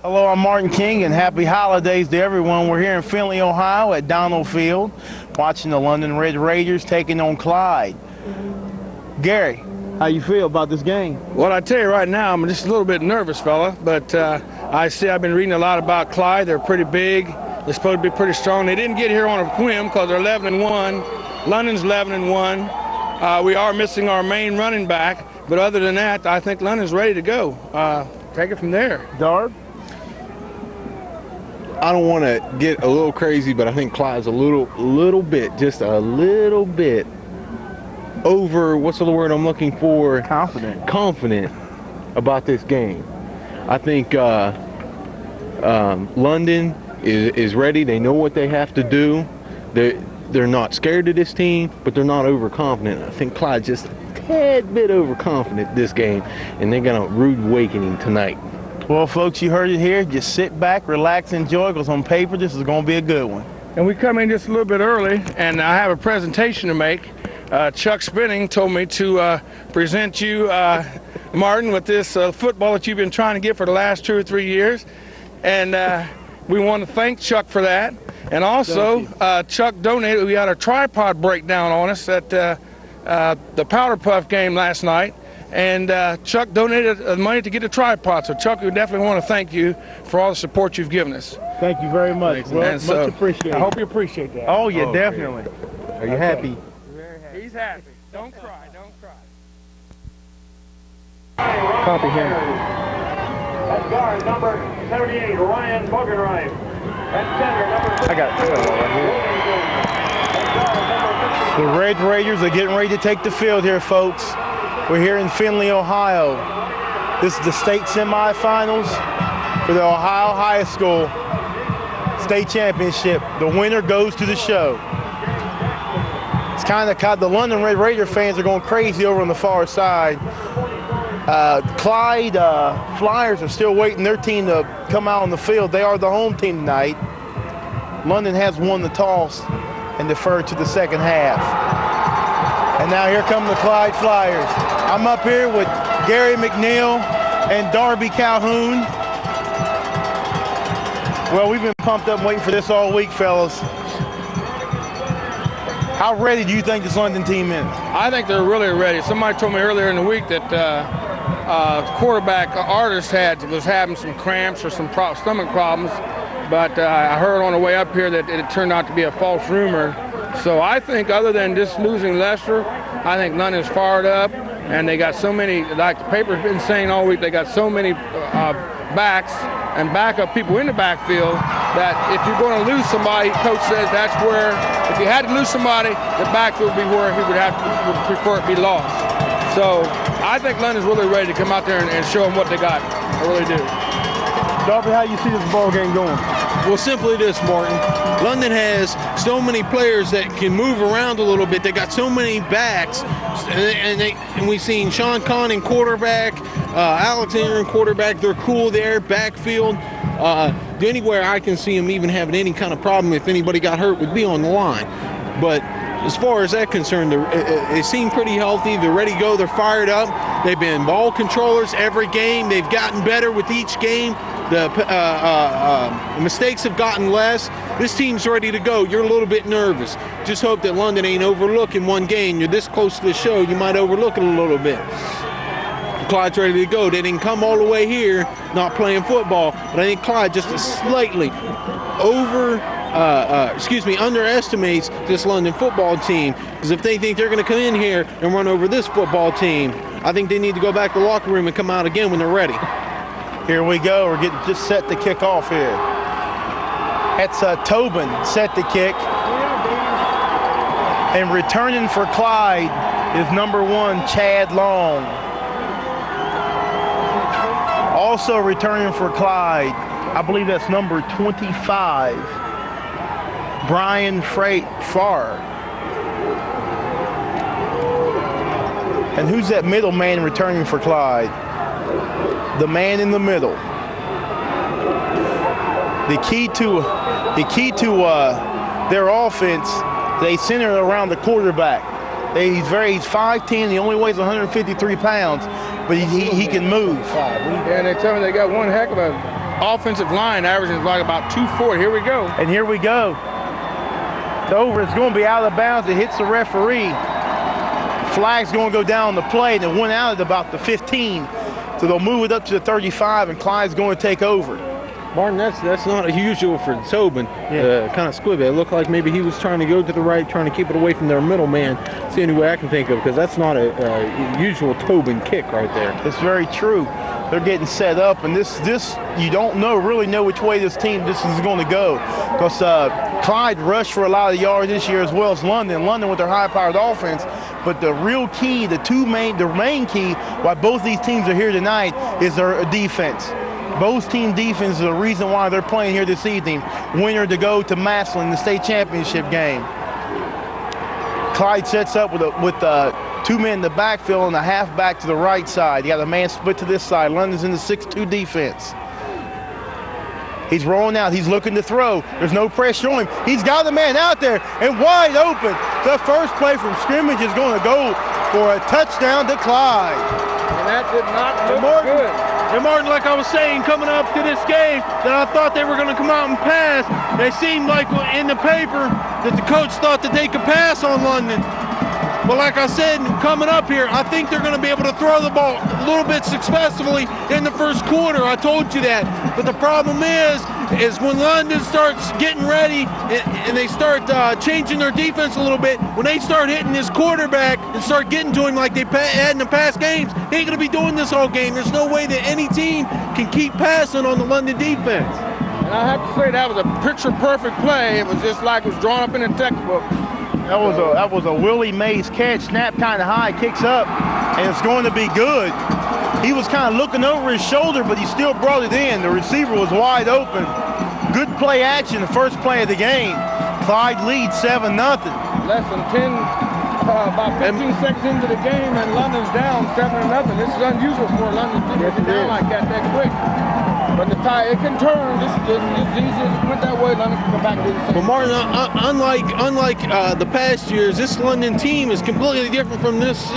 Hello, I'm Martin King, and happy holidays to everyone. We're here in Findlay, Ohio at Donald Field, watching the London Red Raiders taking on Clyde. Gary, how you feel about this game? Well, I tell you right now, I'm just a little bit nervous, fella, but I've been reading a lot about Clyde. They're pretty big. They're supposed to be pretty strong. They didn't get here on a whim because they're 11-1. London's 11-1. We are missing our main running back, but other than that, I think London's ready to go. Take it from there. Darb? I don't want to get a little crazy, but I think Clyde's just a little bit over, what's the word I'm looking for? Confident about this game. I think London is ready. They know what they have to do. They're not scared of this team, but they're not overconfident. I think Clyde's just a tad bit overconfident this game, and they're going to rude awakening tonight. Well, folks, you heard it here. Just sit back, relax, enjoy, because on paper, this is going to be a good one. And we come in just a little bit early, and I have a presentation to make. Chuck Spinning told me to present you, Martin, with this football that you've been trying to get for the last 2 or 3 years. And we want to thank Chuck for that. And also, Chuck donated, we had a tripod breakdown on us at the Powder Puff game last night. And Chuck donated money to get a tripod. So, Chuck, we definitely want to thank you for all the support you've given us. Thank you very much. Well, much appreciated. I hope you appreciate that. Oh, yeah, definitely. Are you happy? Very happy. He's happy. Don't cry. Don't cry. Copy here. At guard, number 78, Ryan Bogenreich. At center, number 6. I got it right here. The Red Raiders are getting ready to take the field here, folks. We're here in Findlay, Ohio. This is the state semifinals for the Ohio High School State Championship. The winner goes to the show. It's kind of the London Red Raider fans are going crazy over on the far side. Clyde Flyers are still waiting their team to come out on the field. They are the home team tonight. London has won the toss and deferred to the second half. And now here come the Clyde Flyers. I'm up here with Gary McNeil and Darby Calhoun. Well, we've been pumped up waiting for this all week, fellas. How ready do you think this London team is? I think they're really ready. Somebody told me earlier in the week that quarterback Artist was having some cramps or some stomach problems, but I heard on the way up here that it turned out to be a false rumor. So I think other than just losing Lester, I think London's fired up, and they got so many, like the paper's been saying all week, they got so many backs and backup people in the backfield that if you're going to lose somebody, coach says that's where, if you had to lose somebody, the backfield would be where he would prefer it be lost. So I think London's really ready to come out there and show them what they got. I really do. Darby, how you see this ball game going? Well, simply this, Martin. London has so many players that can move around a little bit. They got so many backs, and we've seen Sean Conn in quarterback, Alex Ingram in quarterback. They're cool there, backfield. Anywhere I can see them even having any kind of problem if anybody got hurt would be on the line. But as far as that's concerned, they seem pretty healthy. They're ready to go. They're fired up. They've been ball controllers every game. They've gotten better with each game. The mistakes have gotten less. This team's ready to go. You're a little bit nervous. Just hope that London ain't overlooking one game. You're this close to the show, you might overlook it a little bit. Clyde's ready to go. They didn't come all the way here not playing football, but I think Clyde just slightly underestimates this London football team, because if they think they're going to come in here and run over this football team, I think they need to go back to the locker room and come out again when they're ready. Here we go. We're getting just set to kick off here. That's Tobin set to kick. And returning for Clyde is number 1, Chad Long. Also returning for Clyde, I believe that's number 25, Brian Farr. And who's that middle man returning for Clyde? The man in the middle. The key to their offense, they center around the quarterback. He's 5'10", he only weighs 153 pounds, but he can move. And they tell me they got one heck of a offensive line averaging like about 240. Here we go. And here we go. The over is going to be out of bounds. It hits the referee. Flag's going to go down the play, and it went out at about the 15. So they'll move it up to the 35, and Clyde's going to take over. Martin, that's not unusual for Tobin. Kind of squibby. It looked like maybe he was trying to go to the right, trying to keep it away from their middleman. It's the only way I can think of, because that's not a usual Tobin kick right there. That's very true. They're getting set up, and this you don't really know which way this is going to go, because Clyde rushed for a lot of yards this year, as well as London with their high-powered offense. But the real key, the main key why both these teams are here tonight is their defense. Both team defense is the reason why they're playing here this evening. Winner to go to Massillon in the state championship game. Clyde sets up with 2 men in the backfield and a halfback to the right side. You got a man split to this side. London's in the 6-2 defense. He's rolling out. He's looking to throw. There's no pressure on him. He's got the man out there and wide open. The first play from scrimmage is going to go for a touchdown to Clyde. And that did not look good. And Martin, like I was saying, coming up to this game, that I thought they were going to come out and pass. They seemed like in the paper that the coach thought that they could pass on London. But like I said, coming up here, I think they're going to be able to throw the ball a little bit successfully in the first quarter. I told you that. But the problem is when London starts getting ready and they start changing their defense a little bit, when they start hitting this quarterback and start getting to him like they had in the past games, they ain't going to be doing this all game. There's no way that any team can keep passing on the London defense. And I have to say that was a picture-perfect play. It was just like it was drawn up in a textbook. That was a Willie Mays catch, snap kind of high, kicks up, and it's going to be good. He was kind of looking over his shoulder, but he still brought it in. The receiver was wide open. Good play action, the first play of the game. Clyde leads 7-0. Less than 10, about 15 seconds into the game, and London's down 7-0. This is unusual for London to get down like that quick. But the tie, it can turn. This is easy as it went that way. London can come back to the same. But Martin, unlike the past years, this London team is completely different from this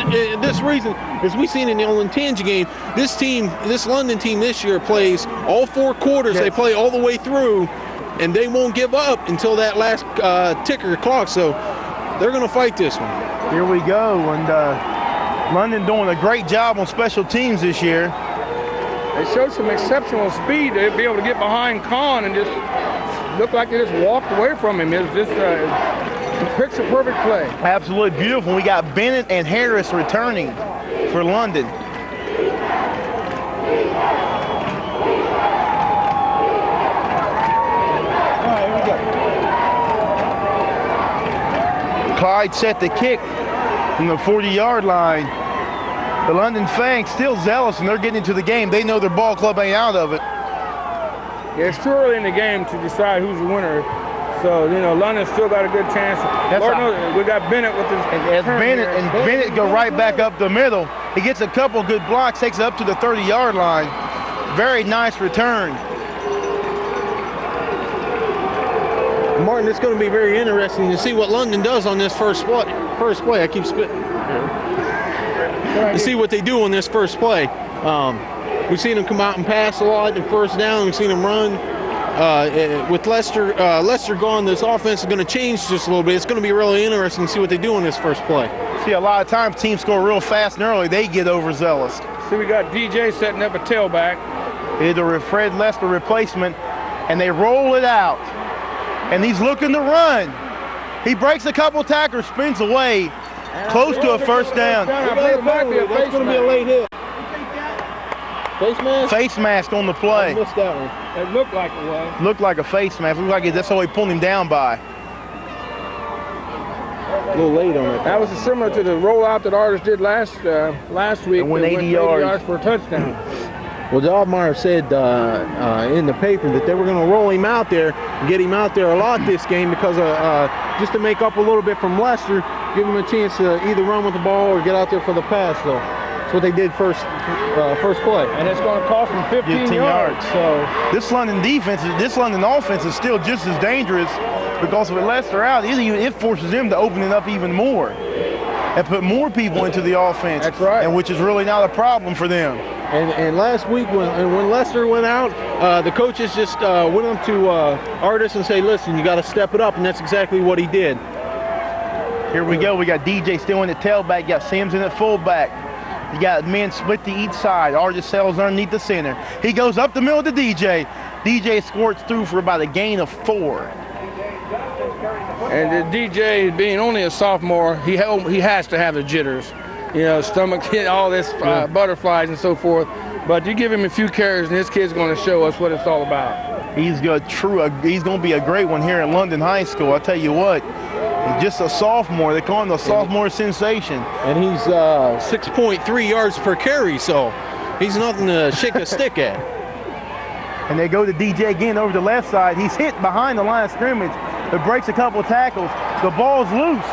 reason. As we've seen in the Olentangy game, this London team this year plays all 4 quarters. Yes. They play all the way through, and they won't give up until that last ticker clock. So they're going to fight this one. Here we go, and London doing a great job on special teams this year. They showed some exceptional speed to be able to get behind Kahn and just look like they just walked away from him. It was just a picture-perfect play. Absolutely beautiful. We got Bennett and Harris returning for London. All right, here we go. Clyde set the kick from the 40-yard line. The London Fangs still zealous, and they're getting into the game. They know their ball club ain't out of it. Yeah, it's too early in the game to decide who's the winner. So, London's still got a good chance. Lord knows, we got Bennett with his Bennett go right back up the middle. He gets a couple good blocks, takes it up to the 30-yard line. Very nice return. Martin, it's going to be very interesting to see what London does on this first play. I keep spitting. To see what they do on this first play. We've seen them come out and pass a lot in first down. We've seen them run. With Lester gone, this offense is going to change just a little bit. It's going to be really interesting to see what they do on this first play. See, a lot of times teams score real fast and early. They get overzealous. See, we got DJ setting up a tailback. It's a Fred Lester replacement, and they roll it out. And he's looking to run. He breaks a couple tackles, spins away. Close to a first down. That's going to be a late hit. Face mask? Face mask on the play. I missed that one. It looked like it was. Looked like a face mask. Looked like that's how he pulled him down by. A little late on it. That was similar to the rollout that Artis did last week. It went 80 yards for a touchdown. Well, Dobmeyer said in the paper that they were going to roll him out there and get him out there a lot this game because just to make up a little bit from Lester, give him a chance to either run with the ball or get out there for the pass, though. That's what they did first play. And it's going to cost them 15 yards. So this London offense is still just as dangerous because with Lester out, it forces them to open it up even more and put more people into the offense. That's right. And which is really not a problem for them. And last week when Lester went out, the coaches just went up to Artis and say, listen, you got to step it up, and that's exactly what he did. Here we go. We got DJ still in the tailback. You got Sims in the fullback. You got men split to each side. Artis sells underneath the center. He goes up the middle to DJ. DJ squirts through for about a gain of 4. And DJ, being only a sophomore, he has to have the jitters. You know, stomach, all this butterflies and so forth. But you give him a few carries, and this kid's going to show us what it's all about. He's going to be a great one here at London High School. I'll tell you what, he's just a sophomore. They call him the sophomore sensation. And he's 6.3 yards per carry, so he's nothing to shake a stick at. And they go to DJ again over the left side. He's hit behind the line of scrimmage. It breaks a couple of tackles. The ball's loose.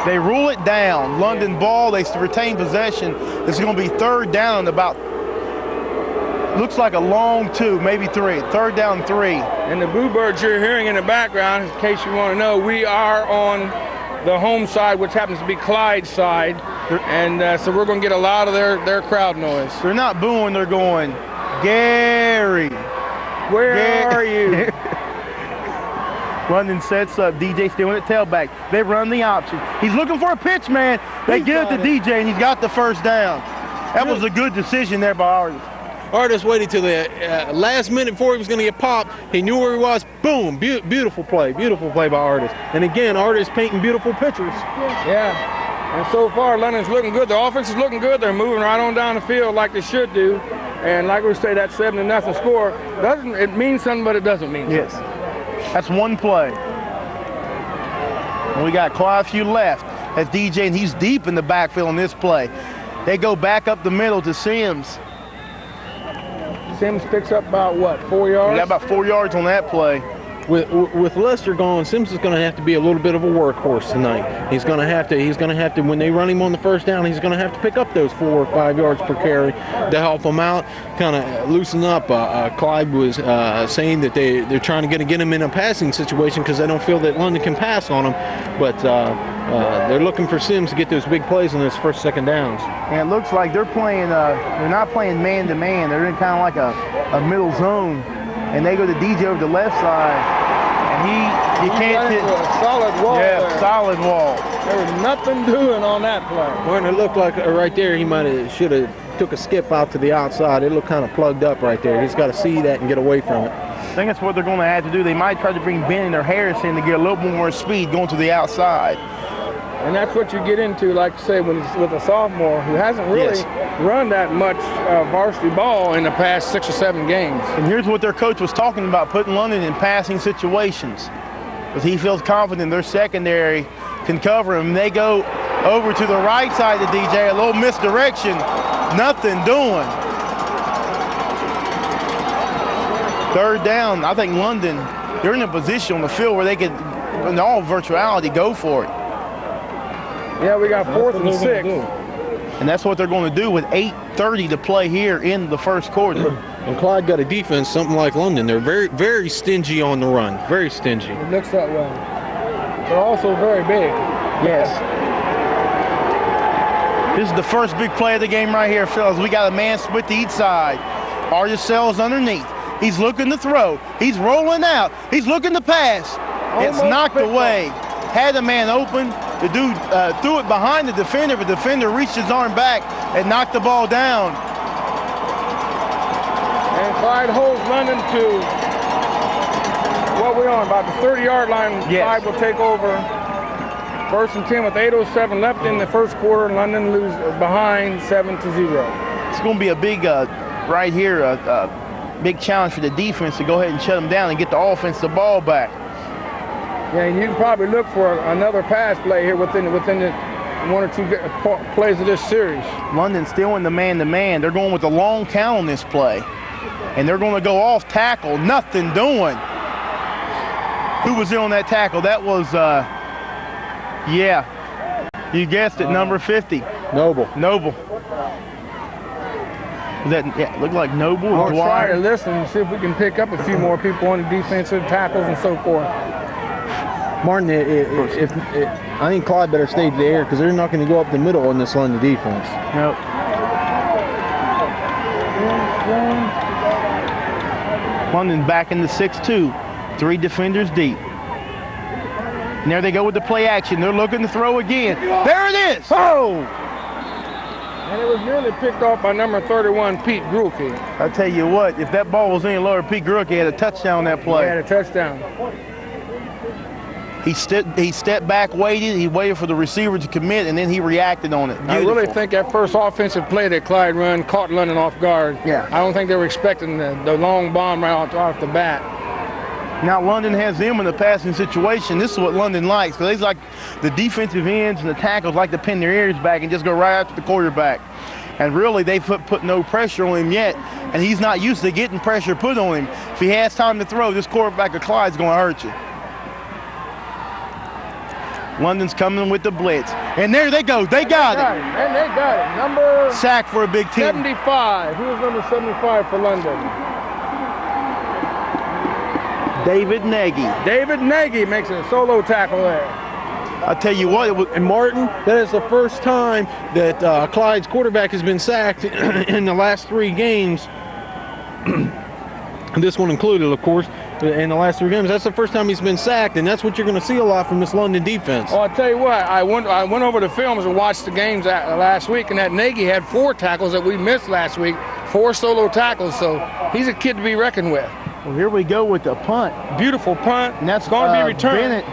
They rule it down. London ball, they retain possession. It's going to be 3rd down about, looks like a long 2, maybe 3. 3rd down 3. And the Bluebirds you're hearing in the background, in case you want to know, we are on the home side, which happens to be Clyde's side. And so we're going to get a lot of their crowd noise. They're not booing, they're going, Gary. Where are you? London sets up. DJ still in at tailback. They run the option. He's looking for a pitch, man. They get it to DJ, and he's got the 1st down. That was a good decision there by Artis. Artis waited till the last minute before he was going to get popped. He knew where he was. Boom. Beautiful play. Beautiful play by Artis. And again, Artis painting beautiful pictures. Yeah. And so far, London's looking good. The offense is looking good. They're moving right on down the field like they should do. And like we say, that 7-0 score, it means something, but it doesn't mean something. Yes. That's one play. And we got quite a few left. That's DJ, and he's deep in the backfield on this play. They go back up the middle to Sims. Sims picks up about, what, 4 yards? He got about 4 yards on that play. With Lester gone, Sims is going to have to be a little bit of a workhorse tonight. He's going to have to, when they run him on the 1st down, he's going to have to pick up those 4 or 5 yards per carry to help him out, kind of loosen up. Clyde was saying that they're trying to get him in a passing situation because they don't feel that London can pass on him, but they're looking for Sims to get those big plays on those 1st, 2nd downs. And it looks like they're playing, they're not playing man-to-man. They're in kind of like a middle zone. And they go to DJ over the left side, and you can't hit. A solid wall. Yeah, there. solid wall. There was nothing doing on that play. Well, it looked like right there he should have took a skip out to the outside. It looked kind of plugged up right there. He's got to see that and get away from it. I think that's what they're going to have to do. They might try to bring Bennett or Harris in to get a little more speed going to the outside. And that's what you get into, like you say, with a sophomore who hasn't really run that much varsity ball in the past 6 or 7 games. And here's what their coach was talking about, putting London in passing situations. Because he feels confident their secondary can cover him. They go over to the right side of DJ, a little misdirection, nothing doing. 3rd down, I think London, they're in a position on the field where they could, in all virtuality, go for it. Yeah, we got 4th and 6. And that's what they're going to do with 8:30 to play here in the 1st quarter. And Clyde got a defense, something like London. They're very, very stingy on the run. Very stingy. It looks that way. They're also very big. Yes. This is the first big play of the game right here, fellas. We got a man split to each side. Artis sells underneath. He's looking to throw. He's rolling out. He's looking to pass. It's knocked away. Had the man open. The dude threw it behind the defender, but the defender reached his arm back and knocked the ball down. And Clyde holds London to what we're on, about the 30-yard line. Yes. Clyde will take over. 1st and 10 with 8:07 left in the 1st quarter. London lose behind 7-0. It's going to be a big, right here, big challenge for the defense to go ahead and shut them down and get the offense the ball back. Yeah, and you can probably look for another pass play here within the 1 or 2 plays of this series. London still in the man-to-man. They're going with a long count on this play. And they're going to go off tackle. Nothing doing. Who was in on that tackle? That was, you guessed it, number 50. Noble. That looked like Noble or We'll try to Dwyer. listen and see if we can pick up a few more people on the defensive tackles and so forth. Martin, I think Clyde better stay there because they're not going to go up the middle on this London defense. Nope. London back in the 6-2. 3 defenders deep. And there they go with the play action. They're looking to throw again. There it is. Oh! And it was nearly picked off by number 31, Pete Grulke. I tell you what, if that ball was any lower, Pete Grulke had a touchdown that play. He had a touchdown. He stepped back, waited. He waited for the receiver to commit, and then he reacted on it. Beautiful. I really think that first offensive play that Clyde run caught London off guard. Yeah. I don't think they were expecting the long bomb right off the bat. Now London has them in a passing situation. This is what London likes, because they like the defensive ends and the tackles like to pin their ears back and just go right after the quarterback. And really, they've put no pressure on him yet, and he's not used to getting pressure put on him. If he has time to throw, this quarterback of Clyde's going to hurt you. London's coming with the blitz. And there they go. They got it. And they got it. Number sack for a big team. 75. Who was number 75 for London? David Nagy. David Nagy makes a solo tackle there. I tell you what, and Martin, that is the first time that Clyde's quarterback has been sacked in the last 3 games. This one included, of course, in the last 3 games. That's the first time he's been sacked, and that's what you're going to see a lot from this London defense. Oh, I'll tell you what, I went over the films and watched the games last week, and that Nagy had 4 tackles that we missed last week, 4 solo tackles, so he's a kid to be reckoned with. Well, here we go with the punt. Beautiful punt. And that's going to be returned. Bennett.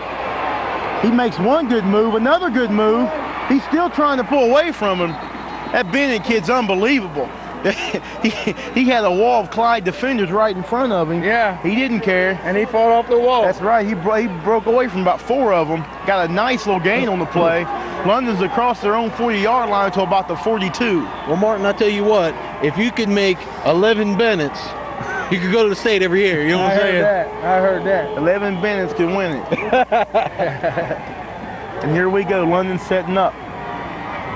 He makes one good move, another good move. He's still trying to pull away from him. That Bennett kid's unbelievable. he had a wall of Clyde defenders right in front of him. Yeah. He didn't care. And he fought off the wall. That's right. He broke away from about 4 of them. Got a nice little gain on the play. London's across their own 40-yard line to about the 42. Well, Martin, I tell you what, if you could make 11 Bennetts, you could go to the state every year. You know what I'm saying? I heard that. 11 Bennetts can win it. And here we go. London setting up.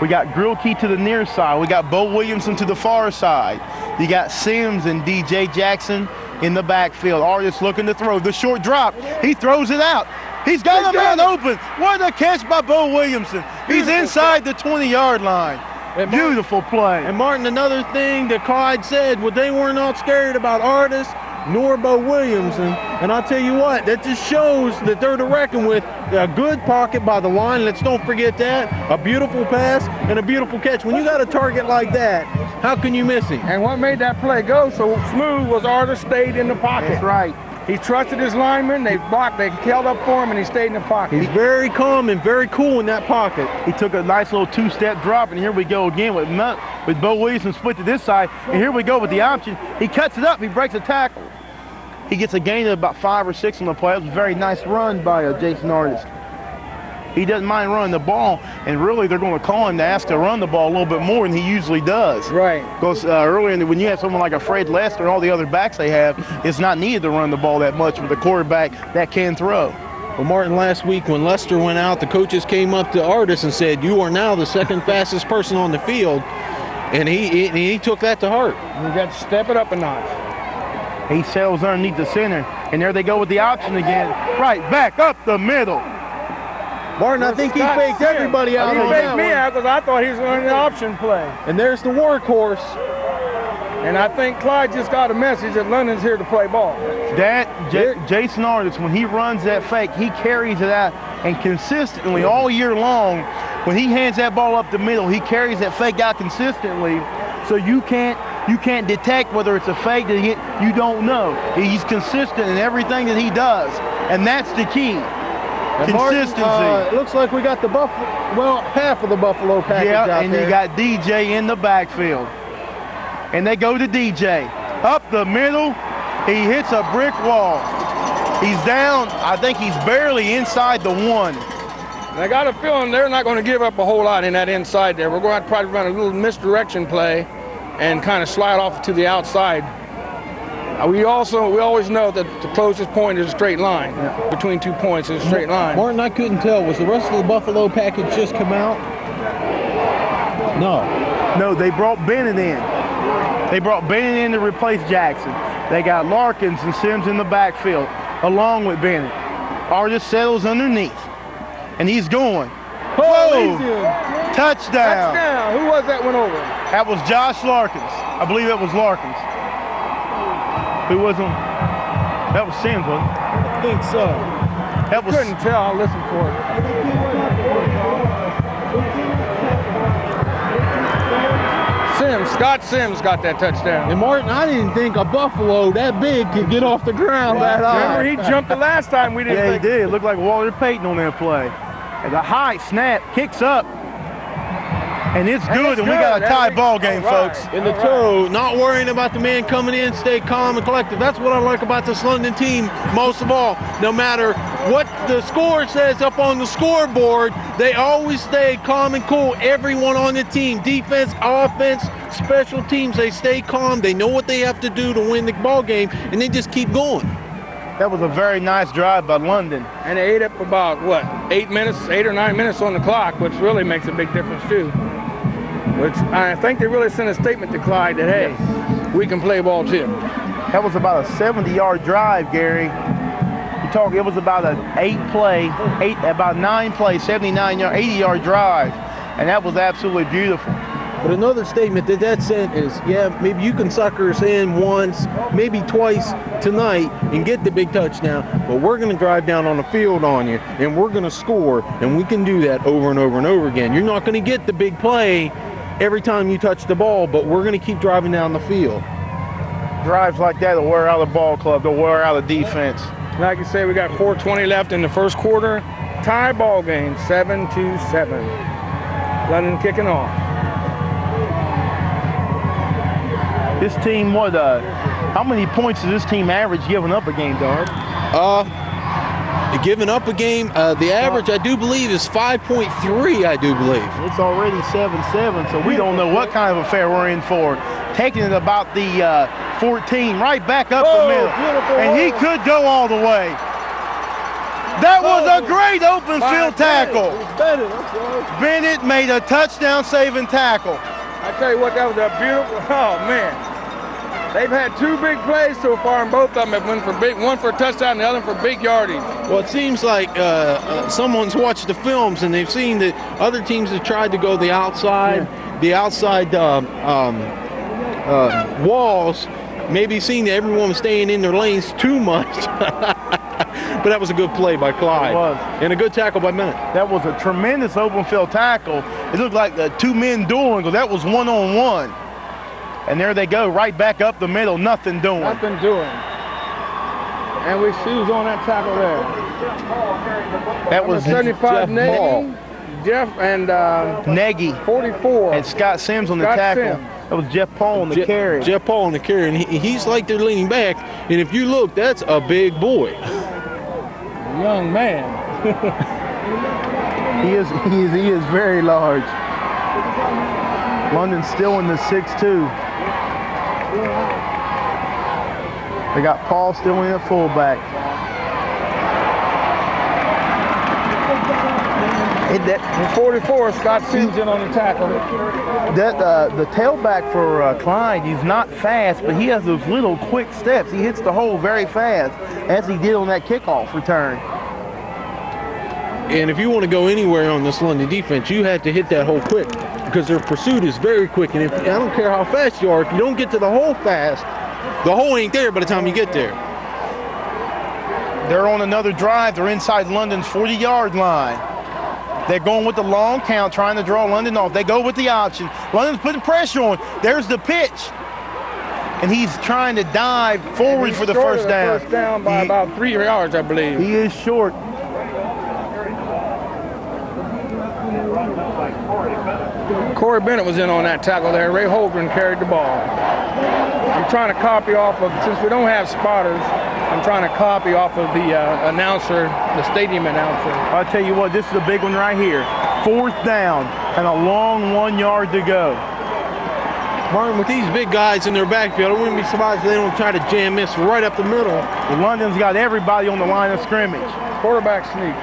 We got Grulke to the near side. We got Bo Williamson to the far side. You got Sims and DJ Jackson in the backfield. Artist looking to throw. The short drop. He throws it out. He's got a man open. What a catch by Bo Williamson. He's inside the 20-yard line. Beautiful play. And Martin, another thing that Clyde said, well, they were not scared about Artis nor Bo Williamson. And I'll tell you what, that just shows that they're to reckon with. A good pocket by the line. Let's don't forget that. A beautiful pass and a beautiful catch. When you got a target like that, how can you miss him? And what made that play go so smooth was Artis stayed in the pocket. That's right. He trusted his linemen. They blocked. They held up for him, and he stayed in the pocket. He's very calm and very cool in that pocket. He took a nice little 2-step drop, and here we go again with Bo Williamson split to this side. And here we go with the option. He cuts it up. He breaks a tackle. He gets a gain of about 5 or 6 on the play. It was a very nice run by Jason Artis. He doesn't mind running the ball, and really they're going to call him to ask to run the ball a little bit more than he usually does. Right. Because earlier, when you have someone like a Fred Lester and all the other backs they have, it's not needed to run the ball that much with a quarterback that can throw. Well, Martin, last week when Lester went out, the coaches came up to Artis and said, you are now the second fastest person on the field, and he took that to heart. You got to step it up a notch. He settles underneath the center, and there they go with the option again. Right back up the middle. Martin, I think he faked everybody out. He faked me out because I thought he was running the option play. And there's the workhorse. And I think Clyde just got a message that London's here to play ball. Jason Artis, when he runs that fake, he carries it out, and consistently all year long, when he hands that ball up the middle, he carries that fake out consistently, so you can't detect whether it's a fake that you don't know. He's consistent in everything that he does, and that's the key. Consistency. Martin, it looks like we got the half of the Buffalo package out there. And you got DJ in the backfield. And they go to DJ. Up the middle, he hits a brick wall. He's down, I think he's barely inside the 1. And I got a feeling they're not going to give up a whole lot in that inside there. We're going to probably run a little misdirection play and kind of slide off to the outside. We always know that the closest point is a straight line. Yeah. Between 2 points is a straight line. Martin, I couldn't tell. Was the rest of the Buffalo package just come out? No, they brought Bennett in. They brought Bennett in to replace Jackson. They got Larkins and Sims in the backfield, along with Bennett. Artis settles underneath, and he's going. Whoa! Touchdown! Touchdown! Who was that went over? That was Josh Larkins. I believe it was Larkins. Who was on? That was Sims, wasn't it? I think so. That was. Couldn't tell. I'll listen for it. Scott Sims got that touchdown. And Martin, I didn't think a buffalo that big could get off the ground that high. Remember, he jumped the last time we didn't. Yeah, he did. It looked like Walter Payton on that play. And the high snap kicks up. And it's good, and we got a tie ball game, folks. In the toe, not worrying about the man coming in, stay calm and collected. That's what I like about this London team most of all. No matter what the score says up on the scoreboard, they always stay calm and cool. Everyone on the team, defense, offense, special teams, they stay calm. They know what they have to do to win the ball game, and they just keep going. That was a very nice drive by London. And they ate up about, what, 8 or 9 minutes on the clock, which really makes a big difference, too. Which I think they really sent a statement to Clyde that, hey, we can play ball too. That was about a 70-yard drive, Gary. It was about about 9-play, 79-yard, 80-yard drive, and that was absolutely beautiful. But another statement that sent is, yeah, maybe you can sucker us in once, maybe twice tonight and get the big touchdown, but we're going to drive down on the field on you, and we're going to score, and we can do that over and over and over again. You're not going to get the big play every time you touch the ball, but we're going to keep driving down the field. Drives like that will wear out the ball club, they'll wear out the defense. Like you say, we got 4:20 left in the first quarter. Tie ball game, 7-7. London kicking off. This team, how many points does this team average giving up a game, Darb? Giving up a game, the average, I do believe, is 5.3, I do believe. It's already 7-7, so we don't know what kind of affair we're in for. Taking it about the 14, right back up the middle. And he could go all the way. That was a great open field tackle. Bennett made a touchdown-saving tackle. I tell you what, that was a beautiful, oh man. They've had two big plays so far, and both of them have been for big, one for a touchdown, the other for big yardage. Well, it seems like someone's watched the films and they've seen that other teams have tried to go the outside, walls, maybe seeing that everyone was staying in their lanes too much. But that was a good play by Clyde. It was. And a good tackle by Bennett. That was a tremendous open field tackle. It looked like the two men dueling, because that was one-on-one. And there they go, right back up the middle, nothing doing. Nothing doing. And we see who's on that tackle there. That was 75 Nagy, Jeff and Nagy, 44. and Scott Sims on the tackle. That was Jeff Paul on the carry. Jeff Paul on the carry, and he's like they're leaning back. And if you look, that's a big boy. Young man. He is very large. London's still in the 6-2. They got Paul still in at fullback. 44, Scott Sims in on the tackle. The tailback for Clyde, he's not fast, but he has those little quick steps. He hits the hole very fast, as he did on that kickoff return. And if you want to go anywhere on this London defense, you have to hit that hole quick, because their pursuit is very quick. And I don't care how fast you are, if you don't get to the hole fast, the hole ain't there by the time you get there. They're on another drive. They're inside London's 40-yard line. They're going with the long count, trying to draw London off. They go with the option. London's putting pressure on. There's the pitch. And he's trying to dive forward for the first down. First down by about 3 yards, I believe. He is short. Corey Bennett was in on that tackle there. Ray Holgren carried the ball. I'm trying to copy off of, since we don't have spotters, I'm trying to copy off of the announcer, the stadium announcer. I'll tell you what, this is a big one right here. 4th down and a long 1 yard to go. Martin, with these big guys in their backfield, I wouldn't be surprised if they don't try to jam this right up the middle. Well, London's got everybody on the line of scrimmage. Quarterback sneak.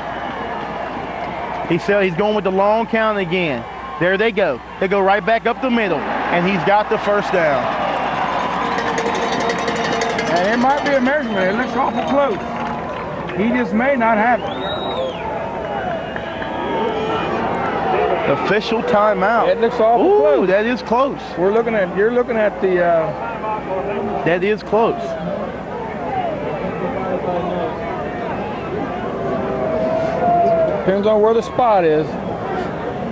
He's going with the long count again. There they go. They go right back up the middle, and he's got the first down. And it might be a measurement. It looks awful close. He just may not have it. Official timeout. It looks awful close. That is close. You're looking at the. That is close. Depends on where the spot is.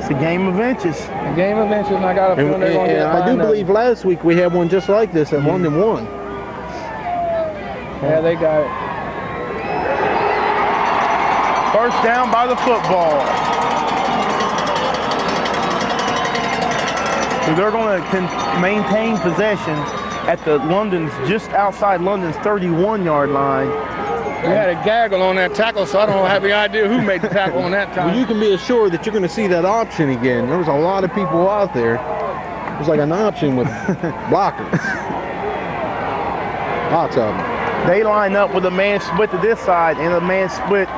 It's a game of inches. A game of inches, and I got a feeling they're going to get I do believe last week we had one just like this, and London won. Yeah, they got it. First down by the football. So they're going to maintain possession at the London's, just outside London's 31-yard line. We had a gaggle on that tackle, so I don't have any idea who made the tackle on that time. Well, you can be assured that you're going to see that option again. There was a lot of people out there. It was like an option with blockers. Lots of them. They line up with a man split to this side and a man split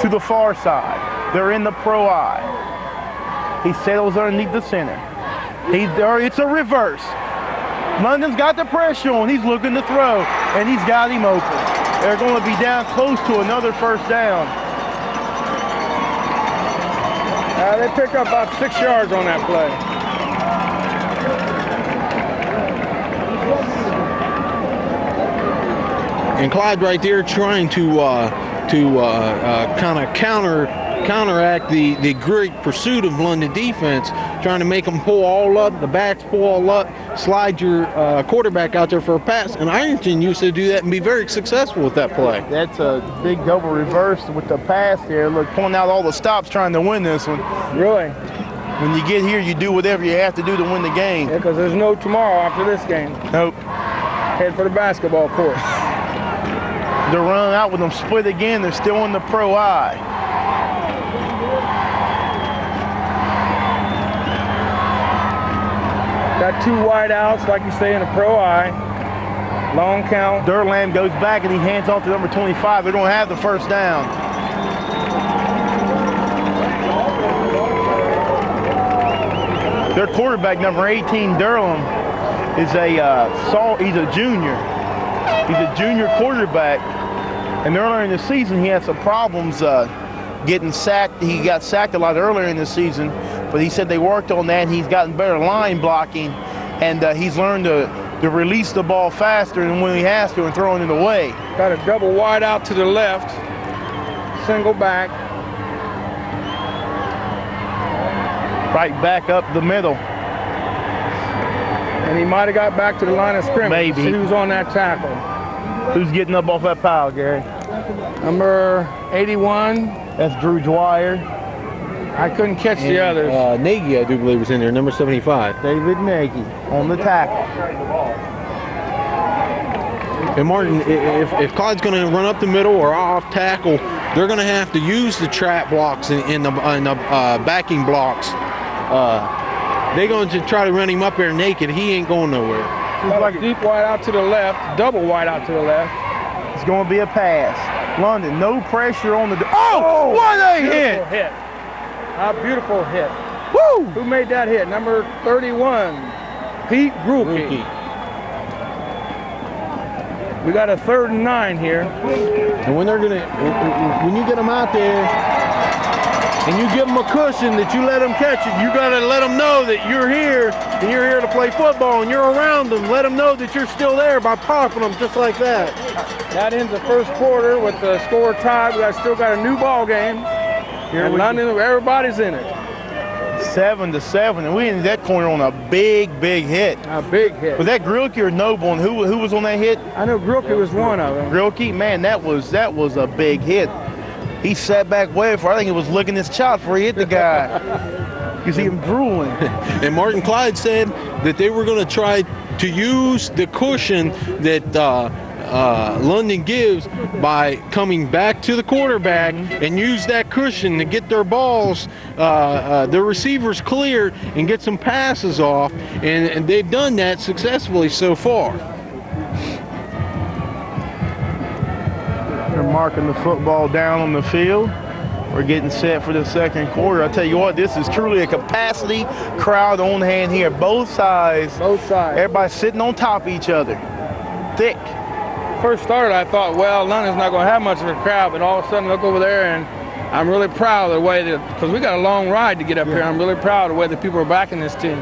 to the far side. They're in the pro eye. He settles underneath the center. It's a reverse. London's got the pressure on. He's looking to throw, and he's got him open. They're going to be down close to another first down. They picked up about 6 yards on that play. And Clyde right there trying to kind of counteract the great pursuit of London defense, trying to make them pull all up, the backs pull all up, slide your quarterback out there for a pass. And Ironton used to do that and be very successful with that play. That's a big double reverse with the pass there. Look, pulling out all the stops trying to win this one. Really? When you get here, you do whatever you have to do to win the game. Yeah, because there's no tomorrow after this game. Nope. Head for the basketball court. They're running out with them split again. They're still in the pro eye. Got 2 wide outs, like you say, in the pro eye. Long count. Durlam goes back and he hands off to number 25. They're going to have the first down. Their quarterback, number 18, Durlam, is he's a junior. He's a junior quarterback. And earlier in the season, he had some problems getting sacked. He got sacked a lot earlier in the season, but he said they worked on that, and he's gotten better line blocking, and he's learned to release the ball faster than when he has to and throwing it away. Got a double wide out to the left, single back. Right back up the middle. And he might have got back to the line of scrimmage. Maybe. See who's on that tackle. Who's getting up off that pile, Gary? Number 81. That's Drew Dwyer. I couldn't catch the others. Nagy, I do believe, was in there, number 75. David Nagy on the tackle. And Martin, if Clyde's going to run up the middle or off tackle, they're going to have to use the trap blocks in the backing blocks. They're going to try to run him up there naked. He ain't going nowhere. It's like deep wide out to the left, double wide out to the left. It's going to be a pass. London, no pressure on the... Oh, what a hit! A beautiful hit. Woo! Who made that hit? Number 31, Pete Grulke. We got a 3rd and 9 here. And when when you get them out there and you give them a cushion that you let them catch it, you got to let them know that you're here and you're here to play football and you're around them. Let them know that you're still there by popping them just like that. That ends the first quarter with the score tied. We still got a new ball game. Here and London, everybody's in it. 7-7, and we ended that corner on a big hit. A big hit. Was that Grulke or Noble? And who was on that hit? I know Grulke was one of them. Grulke, man, that was a big hit. He sat back way for, I think he was licking his chops before he hit the guy. You see him drooling. And Martin Clyde said that they were going to try to use the cushion that London gives by coming back to the quarterback and use that cushion to get their balls, their receivers clear and get some passes off, and they've done that successfully so far. They're marking the football down on the field. We're getting set for the second quarter. I tell you what, this is truly a capacity crowd on hand here. Both sides. Both sides. Everybody's sitting on top of each other. Thick. First started, I thought, well, London's not going to have much of a crowd, but all of a sudden, look over there, and I'm really proud of the way that, because we got a long ride to get up here. I'm really proud of the way that people are backing this team.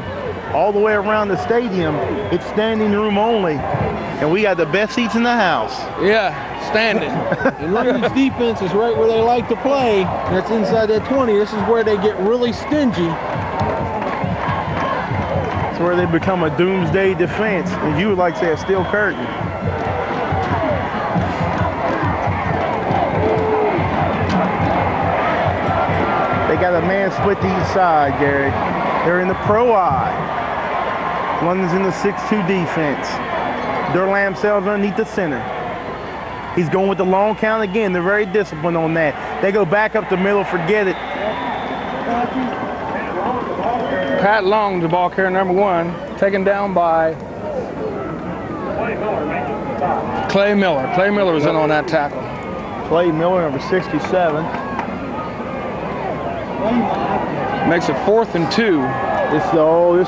all the way around the stadium. It's standing room only, and we got the best seats in the house. Yeah, standing. And London's defense is right where they like to play. That's inside that 20. This is where they get really stingy. It's where they become a doomsday defense, and you would like to say a steel curtain. They got a man split to each side, Gary. They're in the pro eye. London's in the 6-2 defense. Durlam sails underneath the center. He's going with the long count again. They're very disciplined on that. They go back up the middle, forget it. Pat Long, the ball carrier number 1, taken down by Clay Miller. Clay Miller was in on that tackle. Clay Miller, number 67. Makes it 4th and 2. This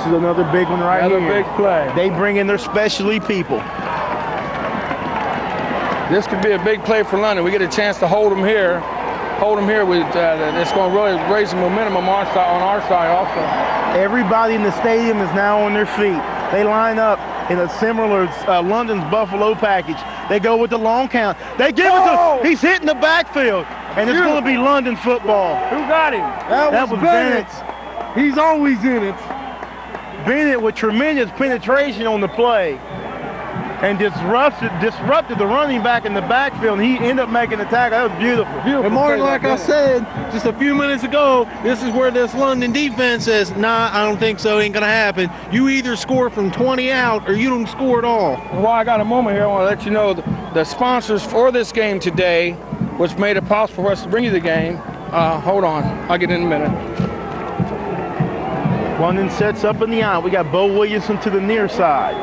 is another big one right here. Another big play. They bring in their specialty people. This could be a big play for London. We get a chance to hold them here. It's going to really raise the momentum on our side also. Everybody in the stadium is now on their feet. They line up in a similar London's Buffalo package. They go with the long count. They give it to, he's hitting the backfield. And it's going to be London football. Who got him? That was Bennett. He's always in it. Bennett with tremendous penetration on the play. And disrupted the running back in the backfield. And he ended up making the tackle. That was beautiful. And Martin, like I said just a few minutes ago, this is where this London defense says, nah, I don't think so. Ain't going to happen. You either score from 20 out or you don't score at all. While I got a moment here, I want to let you know the sponsors for this game today, which made it possible for us to bring you the game. Hold on. I'll get in a minute. London sets up in the eye. We got Bo Williamson to the near side.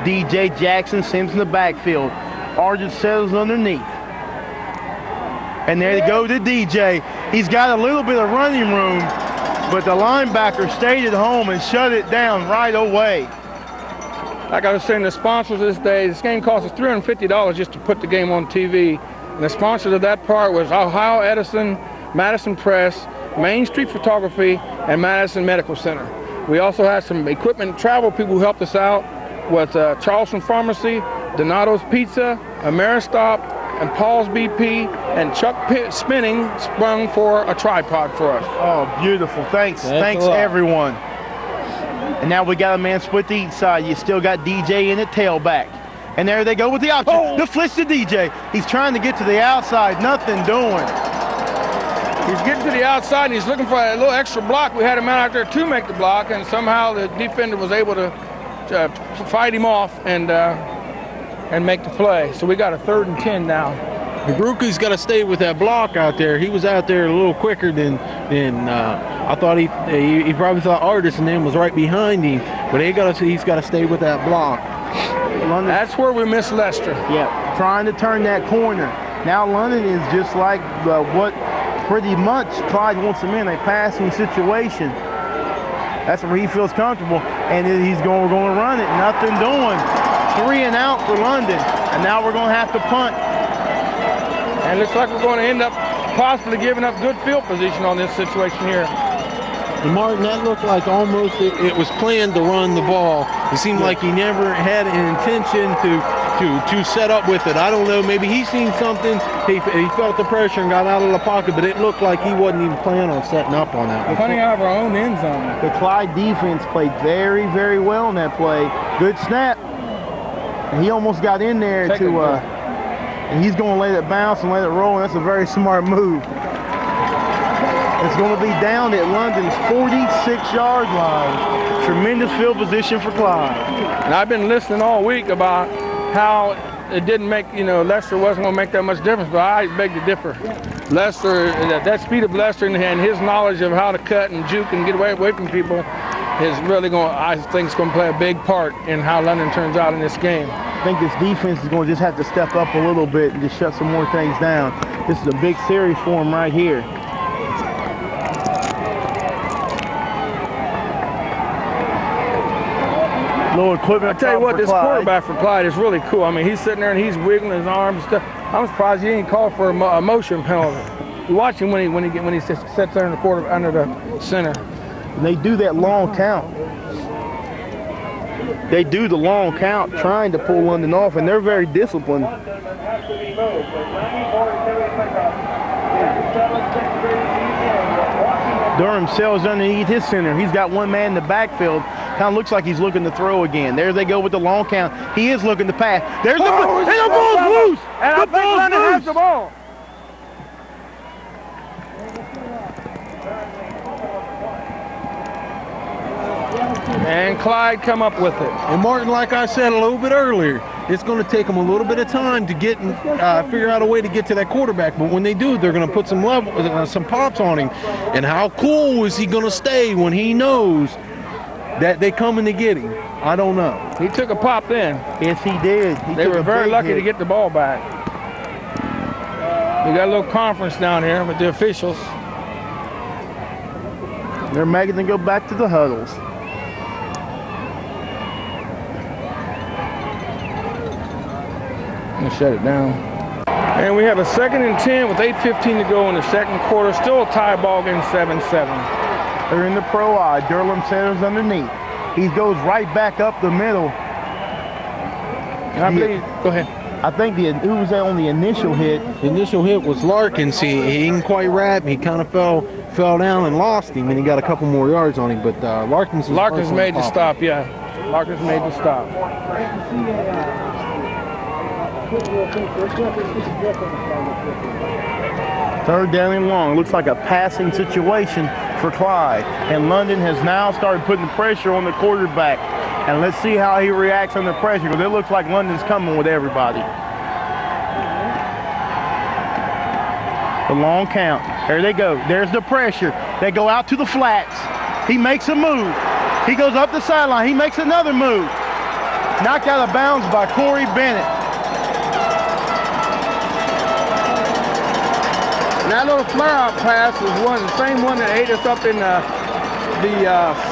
DJ Jackson Sims in the backfield. Argent settles underneath. And there they go to DJ. He's got a little bit of running room, but the linebacker stayed at home and shut it down right away. Like I was saying, the sponsors this day, this game cost us $350 just to put the game on TV. And the sponsors of that part was Ohio Edison, Madison Press, Main Street Photography, and Madison Medical Center. We also had some equipment and travel people who helped us out with Charleston Pharmacy, Donato's Pizza, Ameristop, and Paul's BP, and Chuck Spinning sprung for a tripod for us. Oh, beautiful. Thanks everyone. And now we got a man split to each side. You still got DJ in the tailback. And there they go with the option. The flitz to DJ. He's trying to get to the outside. Nothing doing. He's getting to the outside, and he's looking for a little extra block. We had him out there to make the block, and somehow the defender was able to fight him off and make the play. So we got a 3rd and 10 now. Gruka's got to stay with that block out there. He was out there a little quicker than I thought. He probably thought Artis and then was right behind him, but he's got to stay with that block. London, that's where we missed Lester. Yeah, trying to turn that corner. Now London is just like what pretty much Clyde wants him in, a passing situation. That's where he feels comfortable, and we're going to run it. Nothing doing. 3 and out for London, and now we're going to have to punt. And it looks like we're going to end up possibly giving up good field position on this situation here. And Martin, that looked like almost it was planned to run the ball. It seemed like he never had an intention to set up with it. I don't know, maybe he seen something, he felt the pressure and got out of the pocket, but it looked like he wasn't even planning on setting up on that. We're punting out of our own end zone. The Clyde defense played very, very well in that play. Good snap. And he almost got in there and he's going to let it bounce and let it roll, and that's a very smart move. It's going to be down at London's 46-yard line. Tremendous field position for Clyde. And I've been listening all week about how it didn't make, Lester wasn't going to make that much difference, but I beg to differ. Lester, that speed of Lester and his knowledge of how to cut and juke and get away from people is really I think it's going to play a big part in how London turns out in this game. I think this defense is going to just have to step up a little bit and just shut some more things down. This is a big series for him right here. Little equipment. I tell you what, this quarterback for Clyde is really cool. I mean, he's sitting there and he's wiggling his arms and stuff. I'm surprised he didn't call for a motion penalty. You watch him when he sits there in the under the center. And they do that long count. They do the long count trying to pull London off, and they're very disciplined. Durham sails underneath his center. He's got one man in the backfield. Kind of looks like he's looking to throw again. There they go with the long count. He is looking to pass. There's the ball. And the ball's loose. And I think London has the ball. And Clyde come up with it. And Martin, like I said a little bit earlier, it's going to take them a little bit of time to get and figure out a way to get to that quarterback. But when they do, they're going to put some some pops on him. And how cool is he going to stay when he knows that they coming to get him? I don't know. He took a pop then. Yes, he did. They were very lucky to get the ball back. We got a little conference down here with the officials. They're making them go back to the huddles. I'm gonna shut it down. And we have a 2nd and 10 with 8:15 to go in the second quarter. Still a tie ball game, 7-7. They're in the pro eye. Durham centers underneath. He goes right back up the middle. And I believe, go ahead. I think who was that on the initial hit? The initial hit was Larkins. He didn't quite wrap. He kind of fell down and lost him, and he got a couple more yards on him. But Larkins made the stop, yeah. Larkins made the stop. Third down and long. Looks like a passing situation for Clyde. And London has now started putting the pressure on the quarterback. And let's see how he reacts under pressure, because it looks like London's coming with everybody. The long count. There they go. There's the pressure. They go out to the flats. He makes a move. He goes up the sideline. He makes another move. Knocked out of bounds by Corey Bennett. That little flare-out pass was the same one that ate us up in the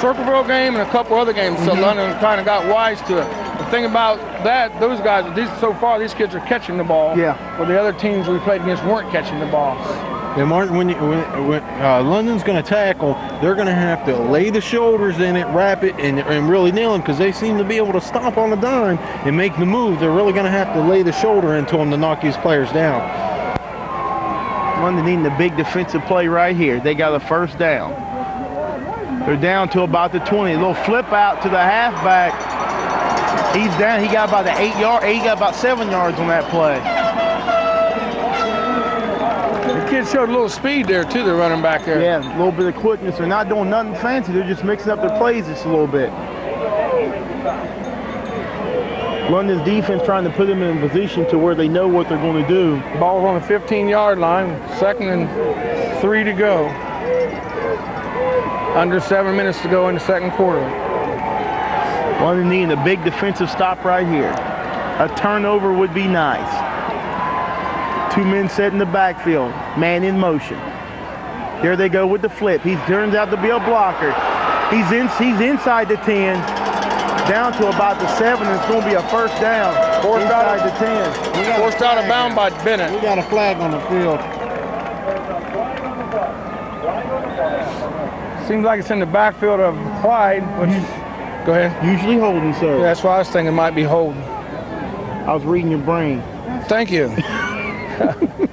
Circleville game and a couple other games. So London kind of got wise to it. The thing about that, those guys, so far these kids are catching the ball. Yeah. Where the other teams we played against weren't catching the ball. And Martin, when London's going to tackle, they're going to have to lay the shoulders in it, wrap it, and really nail them, because they seem to be able to stop on a dime and make the move. They're really going to have to lay the shoulder into them to knock these players down. London needing a big defensive play right here. They got a first down. They're down to about the 20. A little flip out to the halfback. He's down. He got about the 8 yard. He got about 7 yards on that play. The kids showed a little speed there too. They're running back there. Yeah, a little bit of quickness. They're not doing nothing fancy. They're just mixing up their plays just a little bit. London's defense trying to put them in a position to where they know what they're going to do. Ball's on the 15-yard line. 2nd and 3 to go. Under 7 minutes to go in the second quarter. London needing a big defensive stop right here. A turnover would be nice. 2 men set in the backfield. Man in motion. There they go with the flip. He turns out to be a blocker. He's inside the 10. Down to about the 7, and it's going to be a first down. Forced inside the 10. Forced out of bounds by Bennett. We got a flag on the field. Seems like it's in the backfield of Clyde. Go ahead. Usually holding, sir. Yeah, that's why I was thinking it might be holding. I was reading your brain. Thank you.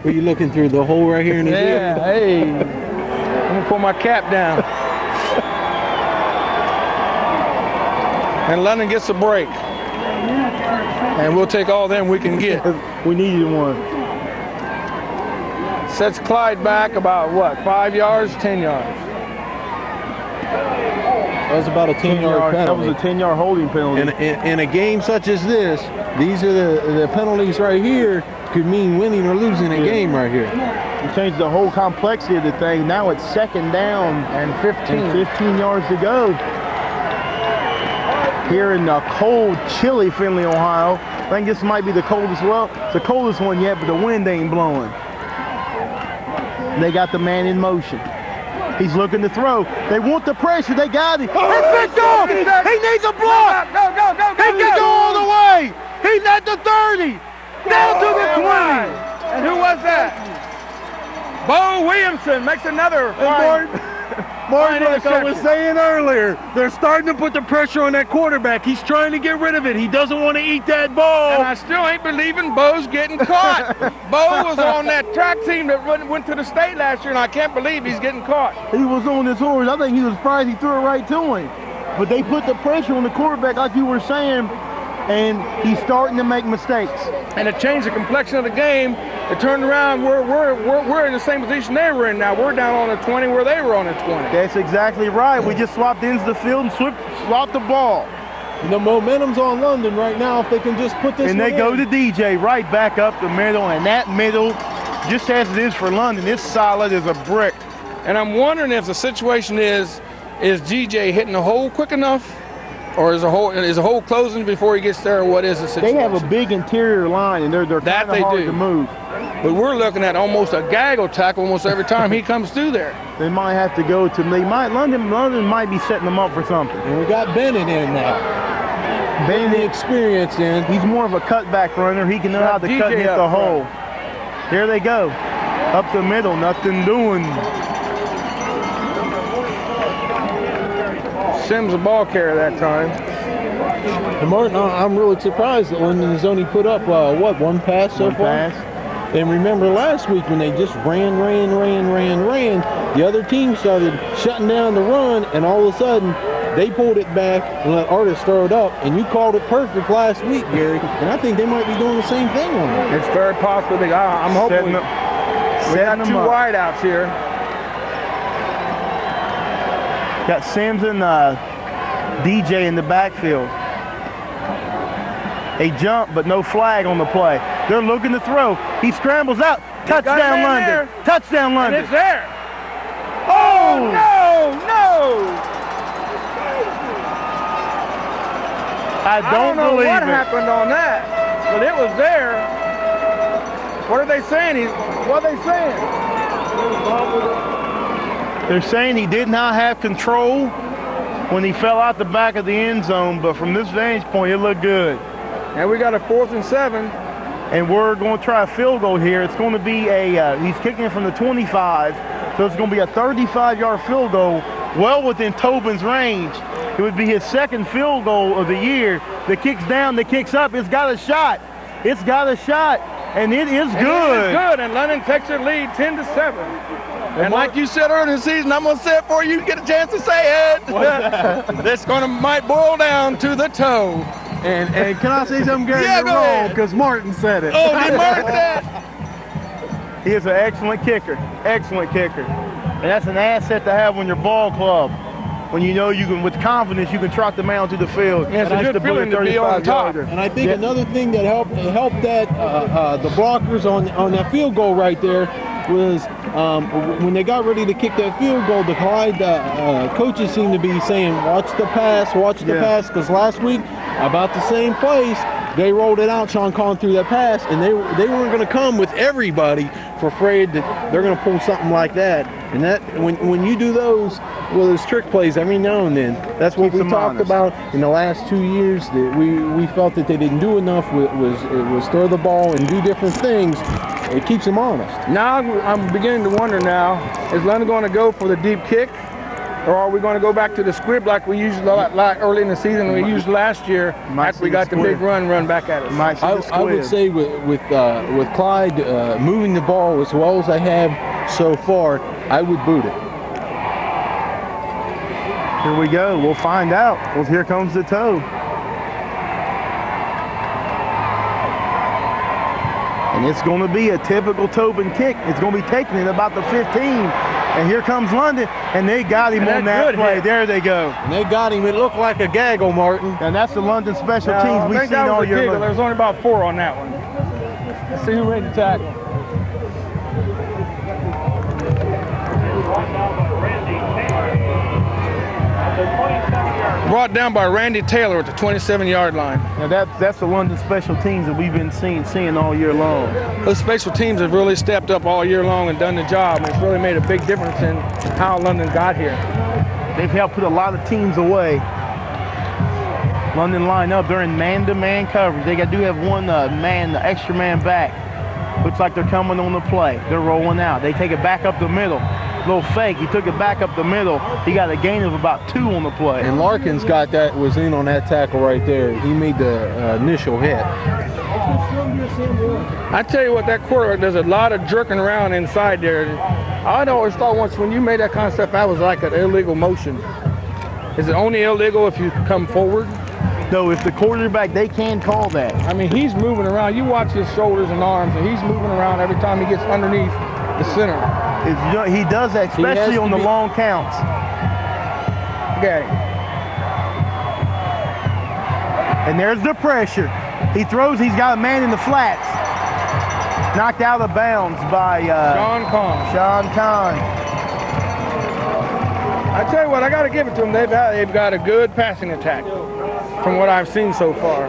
Were you looking through the hole right here in his ear? Yeah, hey. I'm going to pull my cap down. And London gets a break. And we'll take all them we can get. We needed one. Sets Clyde back about, what, 5 yards, 10 yards? That was about a 10-yard penalty. That was a 10-yard holding penalty. In a game such as this, these are the penalties right here could mean winning or losing a game right here. You changed the whole complexity of the thing. Now it's 2nd down and 15. 15 yards to go. Here in the cold, chilly Findlay, Ohio. I think this might be the coldest, well, it's the coldest one yet, but the wind ain't blowing. They got the man in motion. He's looking to throw. They want the pressure. They got him. It's picked off. He needs a block. Go. He can go all the way. He's at the 30. Down to the 20. And who was that? Bo Williamson makes another. Martin, like I was saying earlier, they're starting to put the pressure on that quarterback. He's trying to get rid of it. He doesn't want to eat that ball. And I still ain't believing Bo's getting caught. Bo was on that track team that went to the state last year, and I can't believe he's getting caught. He was on his horse. I think he was surprised he threw it right to him. But they put the pressure on the quarterback, like you were saying, and he's starting to make mistakes. And it changed the complexion of the game. It turned around. We're in the same position they were in now. We're down on the 20 where they were on the 20. That's exactly right. We just swapped ends of the field and swapped the ball. And the momentum's on London right now if they can just put this And they go to DJ right back up the middle, and that middle, just as it is for London, it's solid as a brick. And I'm wondering if the situation is DJ hitting the hole quick enough, or is a hole closing before he gets there, or what is the situation? They have a big interior line, and they're kind of hard to move. But we're looking at almost a gaggle tackle almost every time he comes through there. They might have to go to London might be setting them up for something. And we got Bennett in now. Bennett experience in. He's more of a cutback runner. He can know how to cut and hit the hole. Here they go. Up the middle, nothing doing. Sims a ball carrier that time. And Martin, I'm really surprised that London has only put up, one pass so far? And remember last week when they just ran, the other team started shutting down the run, and all of a sudden they pulled it back and let Artis throw it up, and you called it perfect last week, Gary. And I think they might be doing the same thing on it. It's very possible. I'm hoping we got two wideouts here. Got Sims and DJ in the backfield. A jump, but no flag on the play. They're looking to throw. He scrambles out. Touchdown, London. Touchdown, London. And it's there. Oh, no. I don't know believe what it. happened on that, but it was there. What are they saying? What are they saying? They're saying he did not have control when he fell out the back of the end zone, but from this vantage point, it looked good. And we got a 4th and 7. And we're going to try a field goal here. It's going to be he's kicking from the 25, so it's going to be a 35-yard field goal, well within Tobin's range. It would be his second field goal of the year. The kick's down, the kick's up. It's got a shot. It's got a shot, and it is good. It is good, and London takes their lead 10-7. And like you said earlier in the season, I'm going to say it for you. You get a chance to say it. This might boil down to the toe. And can I say something, Gary? Yeah, You're wrong, because Martin said it. Oh, did Martin say it? He is an excellent kicker. Excellent kicker. And that's an asset to have on your ball club. When you know you can, with confidence, you can trot the man to the field. Yeah, it's a good feeling to be on top. And I think another thing that helped that the blockers on that field goal right there was when they got ready to kick that field goal, the Clyde coaches seemed to be saying, watch the pass, pass, because last week, about the same place, they rolled it out, Sean Conn threw that pass, and they weren't going to come with everybody for afraid that they're going to pull something like that. And that when you do those trick plays every now and then, that's what we talked about in the last 2 years, that we felt that they didn't do enough was throw the ball and do different things. It keeps them honest. Now I'm beginning to wonder now, is London going to go for the deep kick, or are we going to go back to the squib like we used like early in the season we used last year after we got the big run back at us? I would say with Clyde moving the ball as well as I have so far, I would boot it. Here we go. We'll find out. Well, here comes the toe. And it's going to be a typical Tobin kick. It's going to be taken at about the 15. And here comes London, and they got him on that play. There they go. And they got him. It looked like a gaggle, Martin. And that's the London special teams we've seen all year long. There's only about 4 on that one. Let's see who ready to tackle. Brought down by Randy Taylor at the 27-yard line. Now that's the London special teams that we've been seeing all year long. Those special teams have really stepped up all year long and done the job. It's really made a big difference in how London got here. They've helped put a lot of teams away. London line up. They're in man-to-man coverage. They do have one extra man back. Looks like they're coming on the play. They're rolling out. They take it back up the middle. little fake. He took it back up the middle. He got a gain of about 2 on the play. And Larkins was in on that tackle right there. He made the initial hit. I tell you what, that quarterback does a lot of jerking around inside there. I'd always thought once when you made that kind of stuff, that was like an illegal motion. Is it only illegal if you come forward? No, if the quarterback, they can call that. I mean, he's moving around. You watch his shoulders and arms, and he's moving around every time he gets underneath the center. He does that, especially on the long counts. Look at him. And there's the pressure. He throws, he's got a man in the flats. Knocked out of bounds by Sean Kahn. I tell you what, I got to give it to them. They've got a good passing attack from what I've seen so far.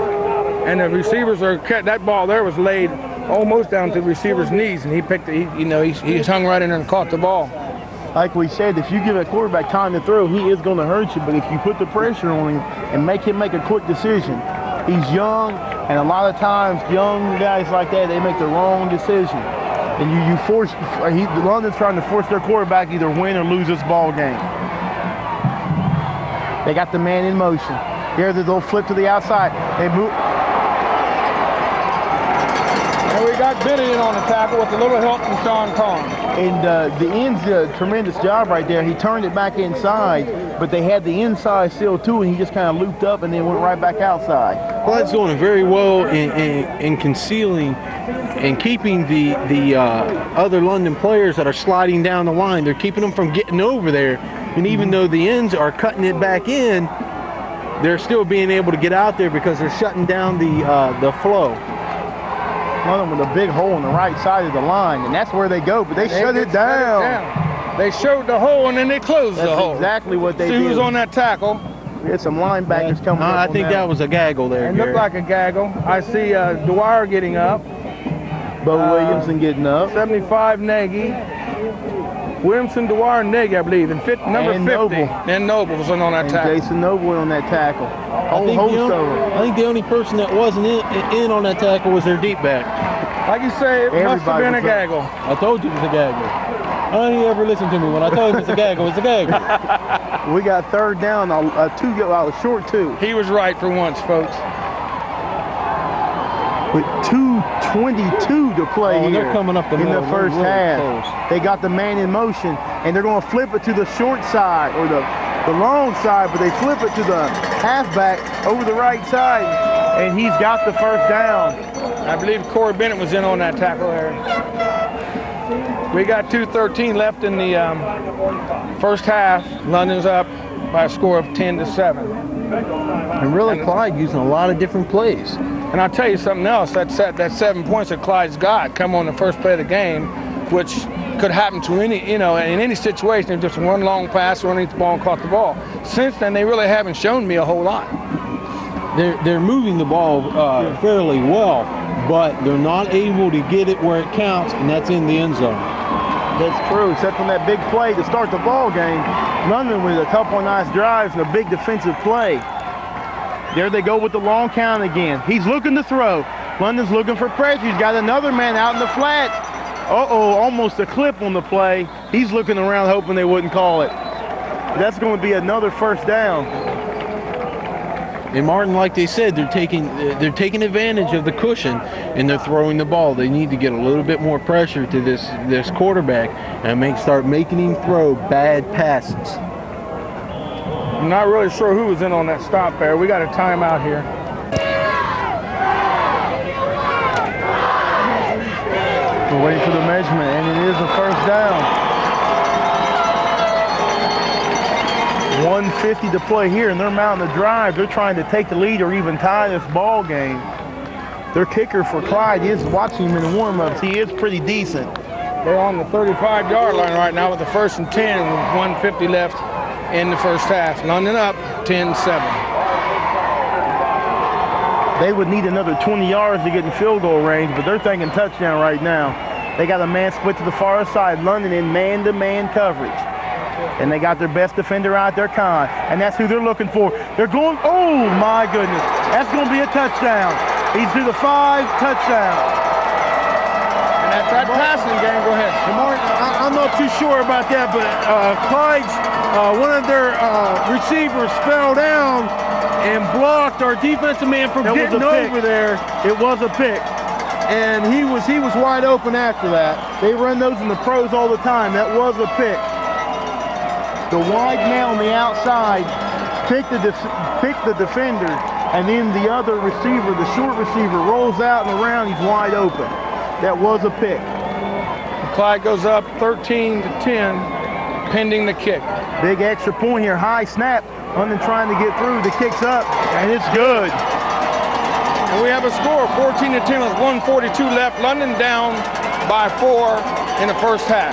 And the receivers that ball there was laid almost down to the receiver's knees, and he picked it. He hung right in there and caught the ball. Like we said, if you give a quarterback time to throw, he is going to hurt you. But if you put the pressure on him and make him make a quick decision, he's young, and a lot of times young guys like that, they make the wrong decision. And you force. London's trying to force their quarterback either win or lose this ball game. They got the man in motion. Here, they'll flip to the outside. They move. And we got Benny in on the tackle with a little help from Sean Kahn. And the end's a tremendous job right there. He turned it back inside, but they had the inside still too, and he just kind of looped up and then went right back outside. Clyde's doing very well in concealing and keeping the other London players that are sliding down the line. They're keeping them from getting over there. And even though the ends are cutting it back in, they're still being able to get out there because they're shutting down the flow. London with a big hole on the right side of the line, and that's where they go, but they shut it down. They showed the hole and then they closed the hole. That's exactly what they did. See who's on that tackle. We had some linebackers coming up. I think that was a gaggle there. It looked like a gaggle. I see Dwyer getting up. Bo Williamson getting up. 75 Nagy. Williamson, Dwyer, and Nagy, I believe. And number 50. Noble. And Noble was on that tackle. Jason Noble on that tackle. I think the only person that wasn't in on that tackle was their deep back. Like you say, it must have been a gaggle. I told you it was a gaggle. I don't even ever listen to me. When I told you it's a gaggle, it's a gaggle. We got third down, short 2. He was right for once, folks. With 2:22 to play here they're coming up the middle, in the first half. Close. They got the man in motion, and they're going to flip it to the short side or the long side, but they flip it to the halfback over the right side, and he's got the first down. I believe Corey Bennett was in on that tackle there. We got 2:13 left in the first half. London's up by a score of 10-7. And really, Clyde using a lot of different plays. And I'll tell you something else. That 7 points that Clyde's got come on the first play of the game, which could happen to any, in any situation. If just one long pass, run underneath the ball and caught the ball. Since then, they really haven't shown me a whole lot. They're moving the ball fairly well, but they're not able to get it where it counts, and that's in the end zone. That's true, except on that big play to start the ball game. London with a couple of nice drives and a big defensive play. There they go with the long count again. He's looking to throw. London's looking for pressure. He's got another man out in the flat. Almost a clip on the play. He's looking around hoping they wouldn't call it. That's going to be another first down. And Martin, like they said, they're taking advantage of the cushion and they're throwing the ball. They need to get a little bit more pressure to this quarterback and start making him throw bad passes. I'm not really sure who was in on that stop there. We got a timeout here. We're waiting for the measurement, and it is a first down. 1:50 to play here, and they're mounting the drive. They're trying to take the lead or even tie this ball game. Their kicker for Clyde is watching him in the warm-ups. He is pretty decent. They're on the 35-yard line right now with the 1st and 10 and 1:50 left in the first half. London up 10-7. They would need another 20 yards to get in field goal range, but they're thinking touchdown right now. They got a man split to the far side. London in man-to-man coverage. And they got their best defender out there, Kahn. And that's who they're looking for. They're going, oh my goodness. That's going to be a touchdown. He's to the 5, touchdown. And that's that passing game. Go ahead. And Martin, I'm not too sure about that, but Clyde's, one of their receivers fell down and blocked our defensive man from getting over there. It was a pick. And he was wide open after that. They run those in the pros all the time. That was a pick. The wide man on the outside picked the defender, and then the other receiver, the short receiver, rolls out and around. He's wide open. That was a pick. Clyde goes up 13-10, pending the kick. Big extra point here. High snap. London trying to get through. The kick's up, and it's good. And we have a score of 14-10 with 1:42 left. London down by 4 in the first half.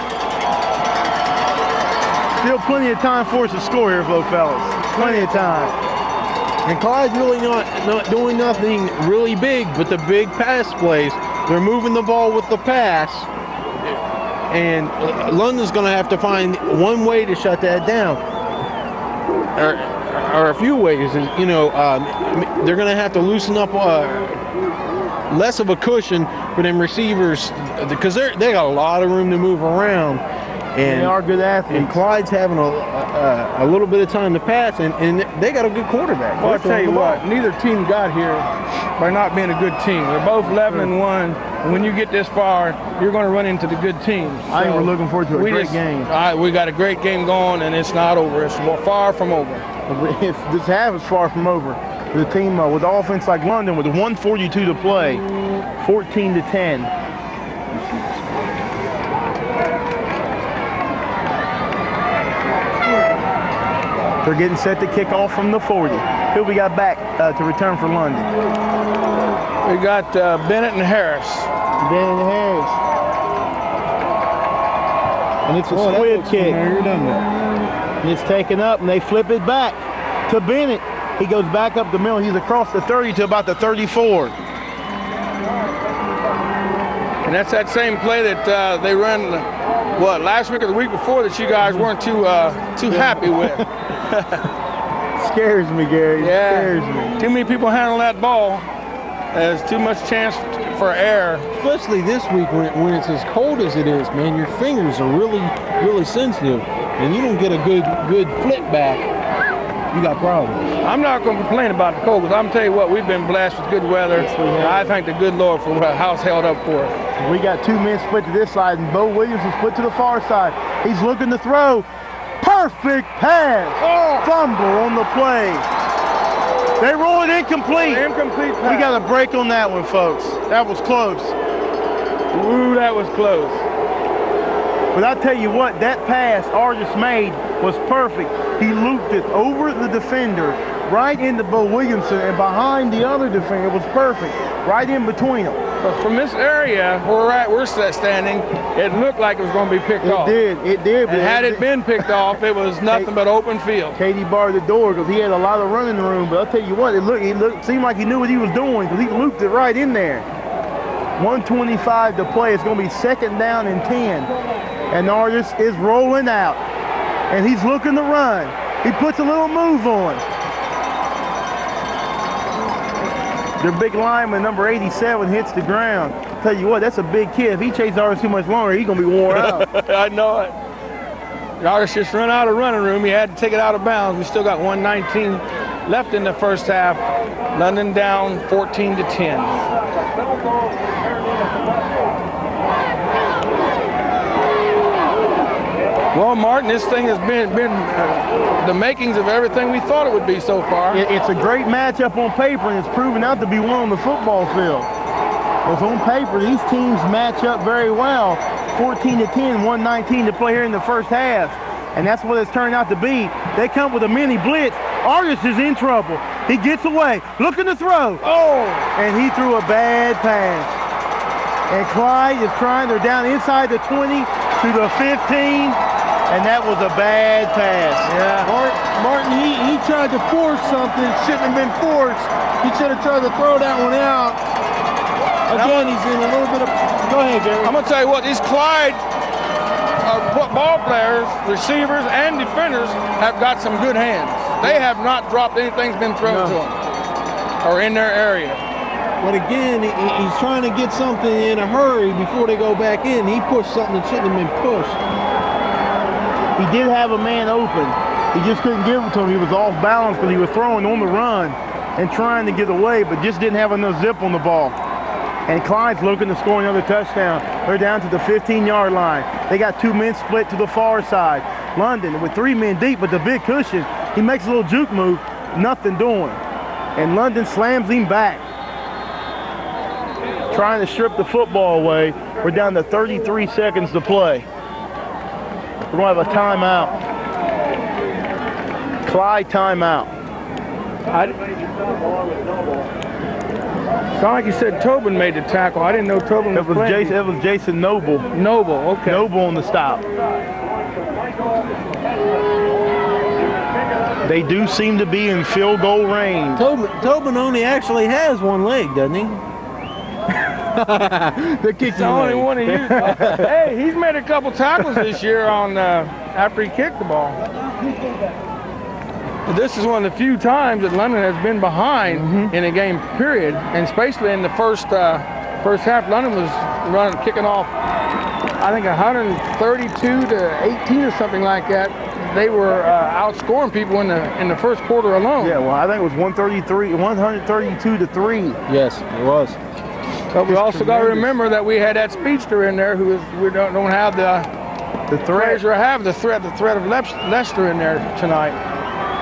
Still plenty of time for us to score here, fellas. Plenty of time. And Clyde's really not doing nothing really big, but the big pass plays. They're moving the ball with the pass. And London's going to have to find one way to shut that down. Or a few ways. And, you know, they're going to have to loosen up less of a cushion for them receivers, because they got a lot of room to move around. And they are good athletes. And Clyde's having a little bit of time to pass, and they got a good quarterback. Well, I'll tell you what, neither team got here by not being a good team. They're both 11-1, and when you get this far, you're going to run into the good teams. I think we're looking forward to a great game. We got a great game going, and it's not over. It's far from over. If this half is far from over, the team with offense like London with 1:42 to play, 14-10. They're getting set to kick off from the 40. Who we got back to return for London? We got Bennett and Harris. Bennett and Harris. And it's a squib kick. And it's taken up, and they flip it back to Bennett. He goes back up the middle. He's across the 30 to about the 34. And that's that same play that they ran, last week or the week before, that you guys weren't too happy with. Scares me, Gary. Yeah. Scares me. Too many people handle that ball. There's too much chance for error. Especially this week when it's as cold as it is, man. Your fingers are really sensitive, and you don't get a good flip back. You got problems. I'm not going to complain about the cold, because I'm telling you what, we've been blessed with good weather. And I thank the good Lord for how it's held up for us. We got 2 men split to this side, and Bo Williams is split to the far side. He's looking to throw. Perfect pass. Fumble on the play. They roll it incomplete. Incomplete pass. We got a break on that one, folks. That was close. Ooh, that was close. But I tell you what, that pass Artis made was perfect. He looped it over the defender, right into Bo Williamson, and behind the other defender. It was perfect, right in between them. But from this area where we're standing, it looked like it was going to be picked off. It did. And had it been picked off, it was nothing but open field. Katie barred the door because he had a lot of running room. But I'll tell you what, it seemed like he knew what he was doing, because he looped it right in there. 1:25 to play. It's going to be 2nd down and 10. And Artis is rolling out. And he's looking to run. He puts a little move on. Their big lineman, number 87, hits the ground. Tell you what, that's a big kid. If he chases Artis too much longer, he's going to be worn out. I know it. Artis just run out of running room. He had to take it out of bounds. We still got 1:19 left in the first half. London down 14-10. Well, Martin, this thing has been the makings of everything we thought it would be so far. It's a great matchup on paper, and it's proven out to be one on the football field. Because on paper, these teams match up very well. 14-10, 1:19 to play here in the first half. And that's what it's turned out to be. They come with a mini blitz. Artis is in trouble. He gets away, looking to throw. Oh! And he threw a bad pass. And Clyde is trying, they're down inside the 20 to the 15. And that was a bad pass. Yeah. Martin, he tried to force something. Shouldn't have been forced. He should have tried to throw that one out. Again, he's in a little bit of... Go ahead, Gary. I'm going to tell you what, these Clyde ball players, receivers, and defenders have got some good hands. They have not dropped anything's been thrown to them or in their area. But again, he's trying to get something in a hurry before they go back in. He pushed something that shouldn't have been pushed. He did have a man open. He just couldn't give it to him. He was off balance because he was throwing on the run and trying to get away, but just didn't have enough zip on the ball. And Clyde's looking to score another touchdown. They're down to the 15-yard line. They got 2 men split to the far side. London with 3 men deep with the big cushion. He makes a little juke move, nothing doing. And London slams him back. Trying to strip the football away. We're down to 33 seconds to play. We're going to have a timeout. Clyde timeout. Sound like you said Tobin made the tackle. I didn't know Tobin was playing. It was Jason Noble. Noble, okay. Noble on the stop. They do seem to be in field goal range. Tobin only actually has 1 leg, doesn't he? It's the only one he used. Hey, he's made a couple tackles this year on after he kicked the ball. But this is one of the few times that London has been behind in a game period, and especially in the first half. London was kicking off, I think 132 to 18 or something like that. They were outscoring people in the first quarter alone. Yeah, well, I think it was 132 to 3. Yes, it was. But we also got to remember that we had that speedster in there we don't have the threat. Or have the threat of Lester in there tonight.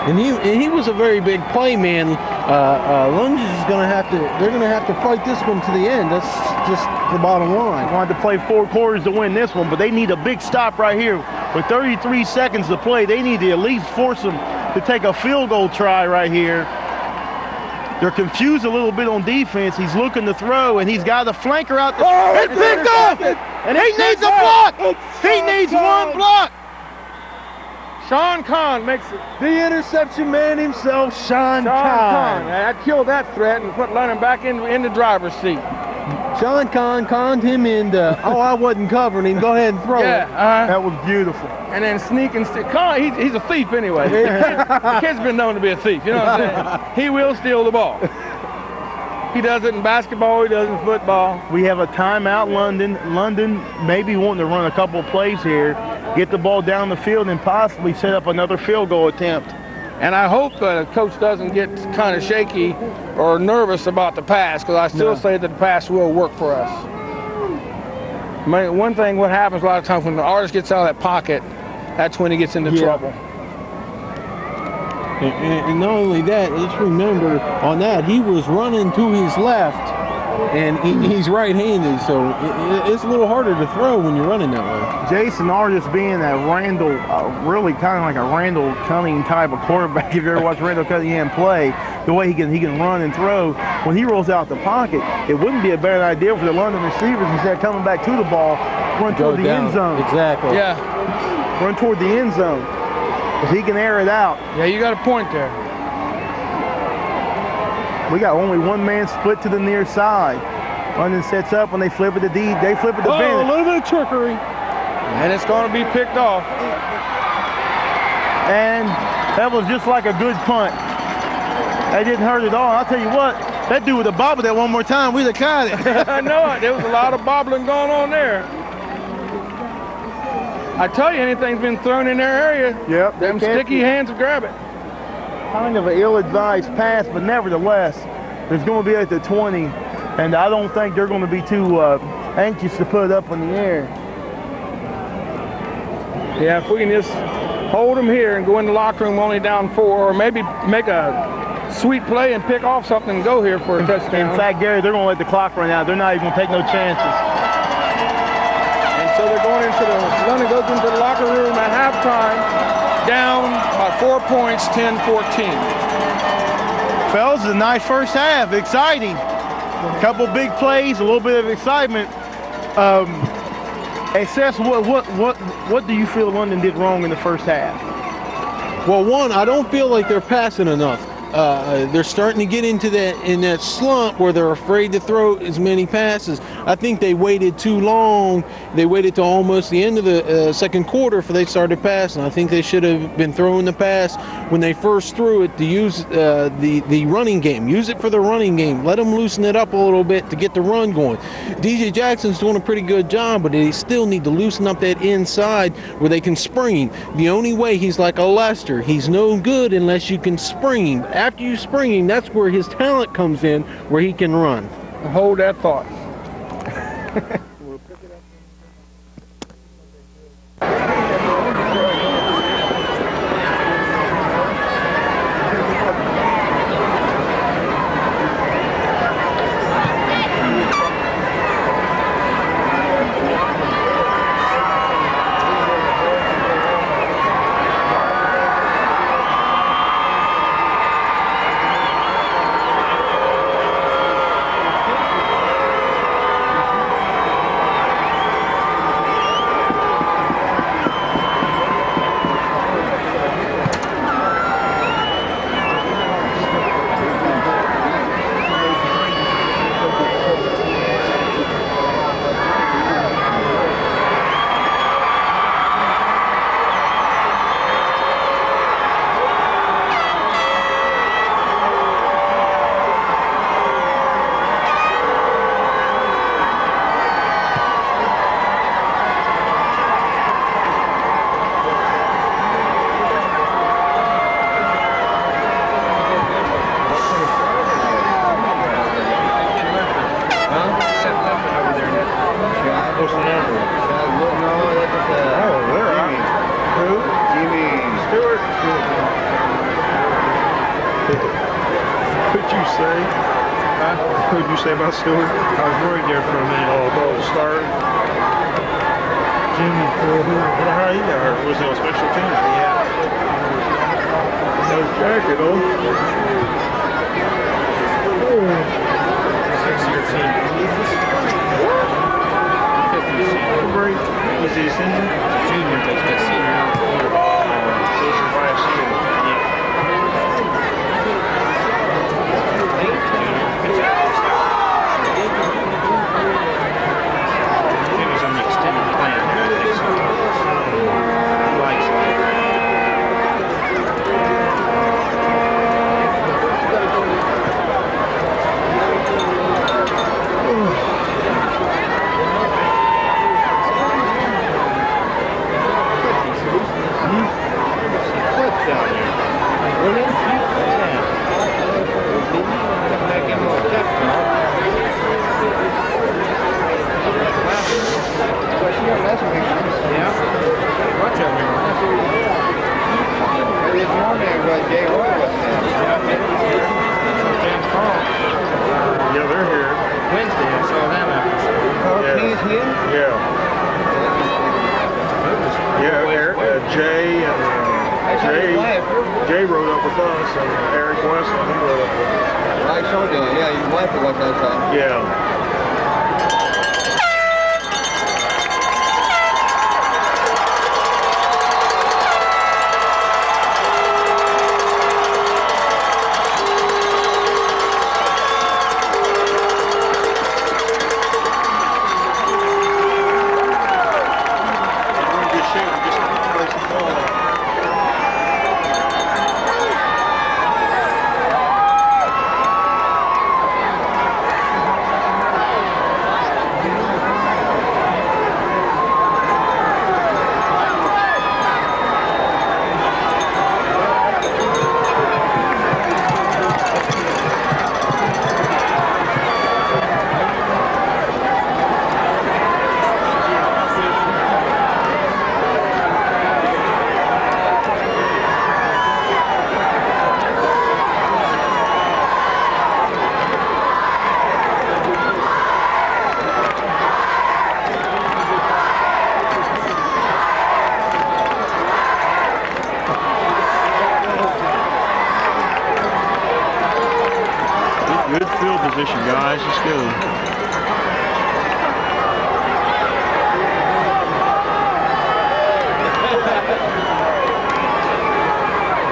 And he was a very big play man. Lunges is they're gonna have to fight this one to the end. That's just the bottom line. They wanted to play 4 quarters to win this one, but they need a big stop right here. With 33 seconds to play, they need to at least force them to take a field goal try right here. They're confused a little bit on defense. He's looking to throw, and he's got a flanker out there. Oh, it's picked up! And he needs a block! He needs 1 block! Sean Kahn makes it. The interception man himself, Sean Kahn. That killed that threat and put London back in the driver's seat. Sean Kahn conned him into, I wasn't covering him, go ahead and throw it. That was beautiful. And then sneak and steal. Kahn, he's a thief anyway. The kid's been known to be a thief, you know what I'm saying? He will steal the ball. He does it in basketball, he does it in football. We have a timeout, London. London maybe wanting to run a couple of plays here, get the ball down the field, and possibly set up another field goal attempt. And I hope the coach doesn't get kind of shaky or nervous about the pass, because I still say that the pass will work for us. One thing, what happens a lot of times when the artist gets out of that pocket, that's when he gets into trouble. And not only that, let's remember on that, he was running to his left, and he's right-handed, so it's a little harder to throw when you're running that way. Jason Artis being that Randall, really kind of like a Randall Cunning type of quarterback. If you ever watch Randall Cunningham play, the way he can run and throw, when he rolls out the pocket, it wouldn't be a bad idea for the London receivers, instead of coming back to the ball, run toward the end zone. Exactly. Yeah. Run toward the end zone. If he can air it out. Yeah, you got a point there. We got only 1 man split to the near side. London sets up when they flip it to D. They flip it to Bennett. A little bit of trickery. And it's going to be picked off. And that was just like a good punt. That didn't hurt at all. I'll tell you what, that dude would have bobbled that one more time, we'd have caught it. I know it. There was a lot of bobbling going on there. I tell you, anything's been thrown in their area, them sticky hands will grab it. Kind of an ill-advised pass, but nevertheless, there's going to be at the 20, and I don't think they're going to be too anxious to put it up in the air. Yeah, if we can just hold them here and go in the locker room only down 4, or maybe make a sweet play and pick off something and go here for a touchdown. In fact, Gary, they're going to let the clock run out. They're not even going to take no chances. So they're going into London goes into the locker room at halftime, down by 4 points, 10-14. Fellas, a nice first half, exciting. A couple big plays, a little bit of excitement. Seth, what do you feel London did wrong in the first half? Well, one, I don't feel like they're passing enough. they're starting to get into that slump where they're afraid to throw as many passes. I think they waited too long. They waited till almost the end of the second quarter before they started passing. I think they should have been throwing the pass when they first threw it to use the running game. Use it for the running game. Let them loosen it up a little bit to get the run going. DJ Jackson's doing a pretty good job, but they still need to loosen up that inside where they can spring. The only way he's like a Lester. He's no good unless you can spring. After you spring him, that's where his talent comes in, where he can run. Hold that thought. What'd you say about Stewart? I was worried there for a minute. Oh, about the start. Jimmy, how he got hurt? Was it on special teams? Yeah. No jacket on. 6-year team. Break. Was he a senior? Junior, but senior. This is last year. Yeah, they're here. Wednesday, I saw them after. He's here? Yeah. Yeah, Jay and Jay rode up with us, and Eric Weston, he rode up with us. I saw you, yeah, your wife was outside. Yeah. Good field position, guys. Let's go.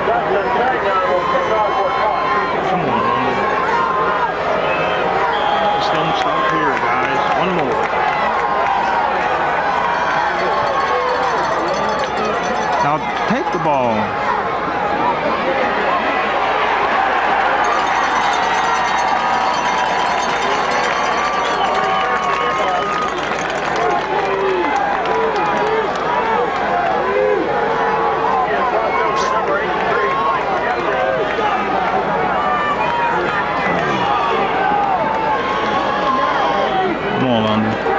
That's the tag now will come out for a Football. Come on, London.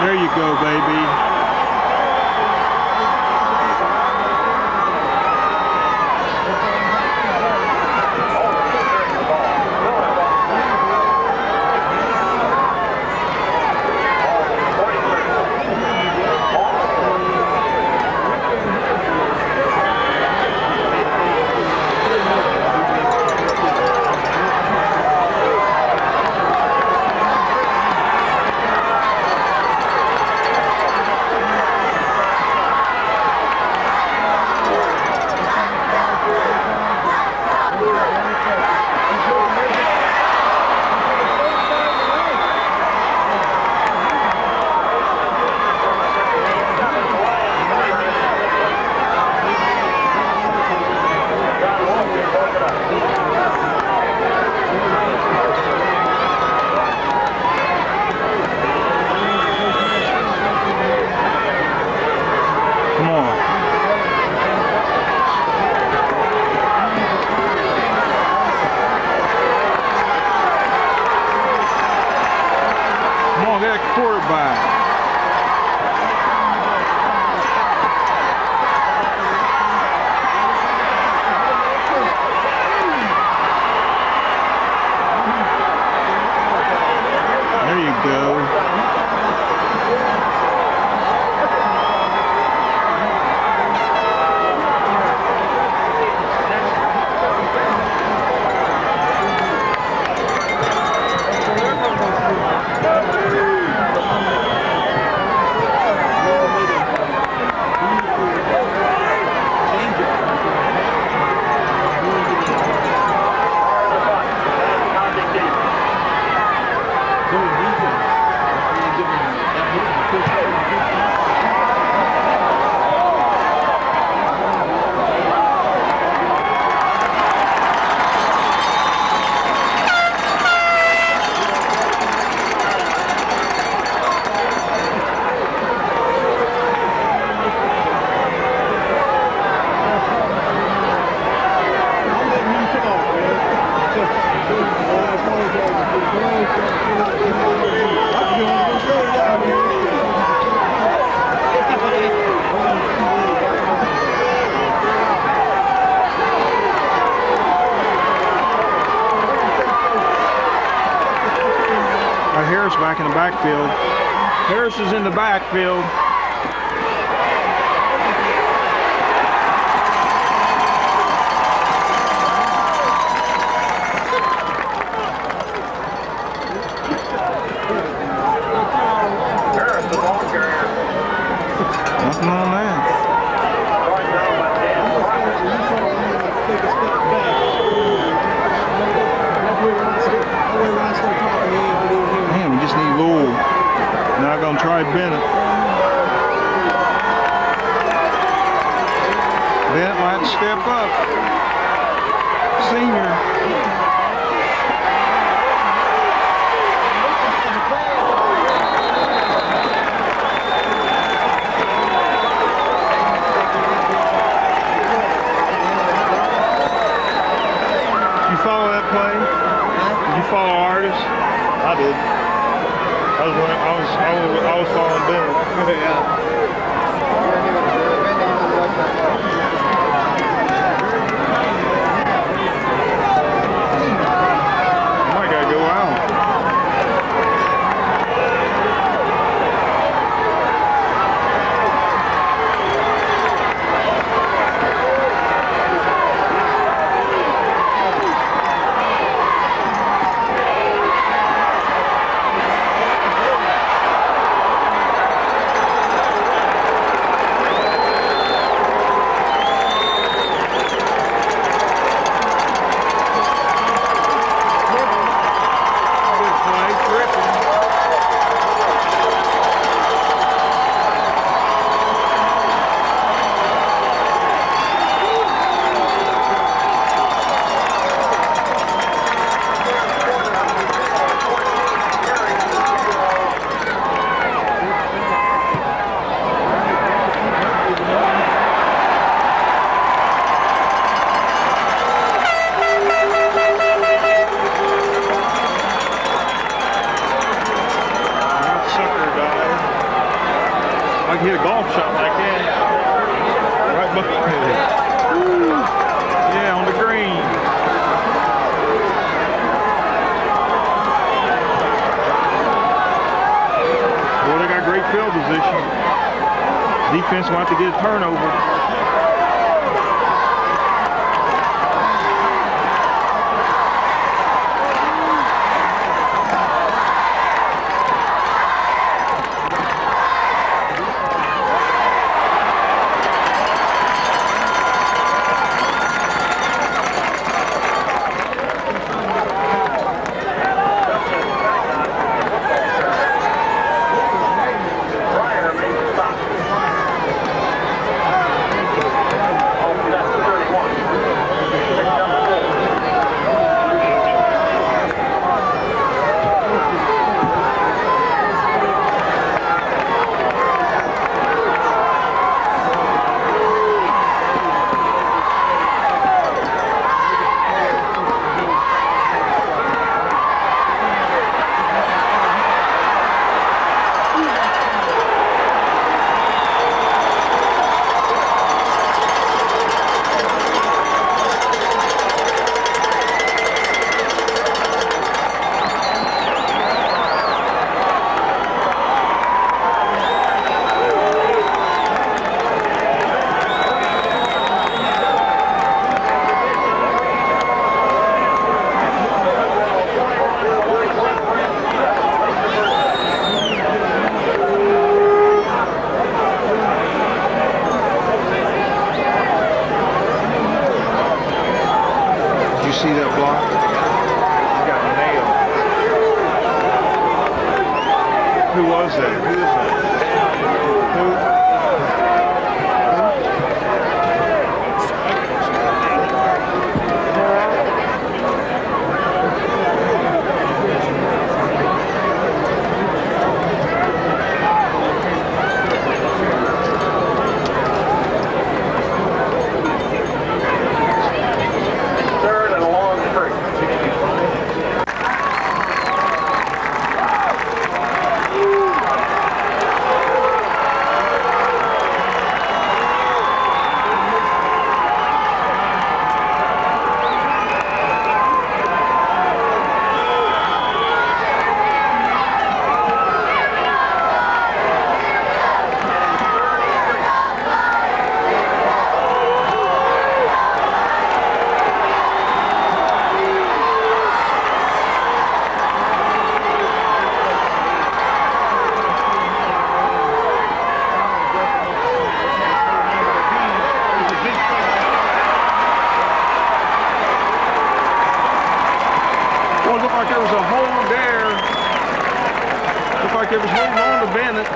There you go, baby. Quarterback. There you go. Harris back in the backfield. Harris is in the backfield. Harris, the ball carrier. Nothing on that. Man, we just need Lowell. Now gonna try Bennett. Bennett might step up. Senior. Follow artists? I did. I was following Bennett. Yeah. Might gotta go out. I can hit a golf shot like that. Right behind it. Yeah, on the green. Boy, they got great field position. Defense will have to get a turnover. See that block? He got nailed. Who was that? Who is that? Who? like it was holding on to Bennett.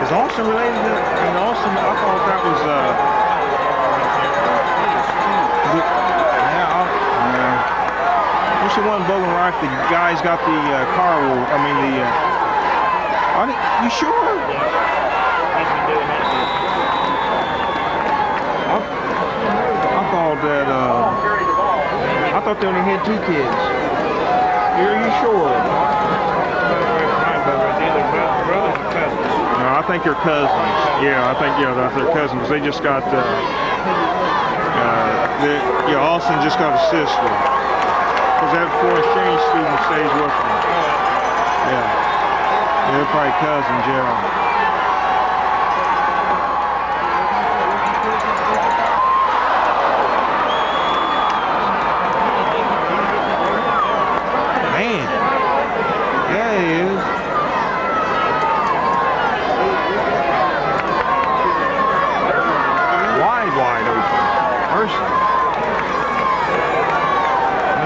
Is Austin related to, Austin, I thought that was, what's the one Bogan Rife, the guy's got the car war, you sure? I thought they only had 2 kids. Are you sure? No, I think they're cousins. Yeah, I think that's their cousins. They just got Austin just got a sister. Because that foreign exchange student stays with them. Yeah. They're probably cousins, yeah.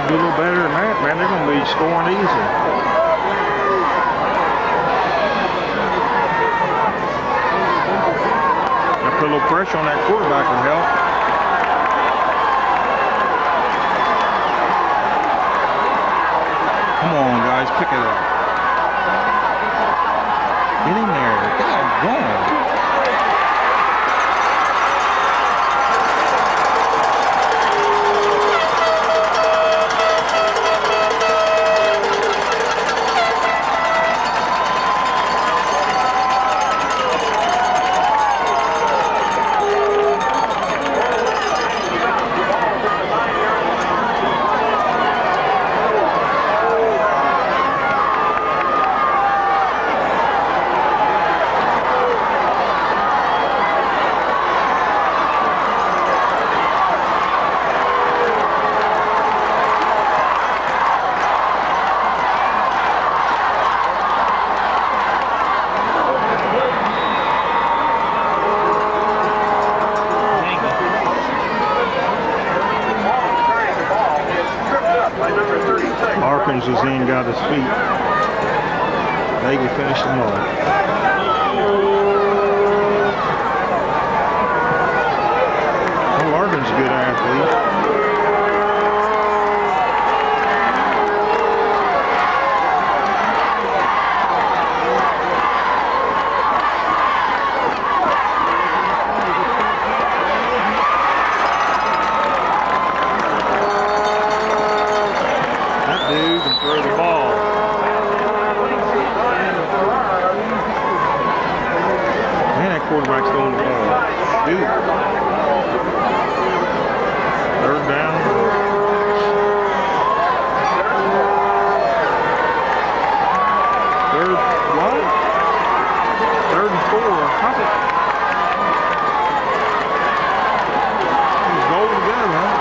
Do a little better than that, man. They're going to be scoring easy. Got to put a little pressure on that quarterback will help. Come on, guys, pick it up. Get in there. God, go on. Was in, got his feet. They can finish them off. Well, Larkin's a good athlete. Quarterback's throwing the ball. Dude. Third down. Third, what? 3rd and 4. How's it? It's goal to go, huh?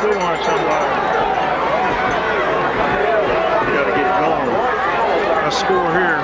still want somebody. You got to get going. Let's score here.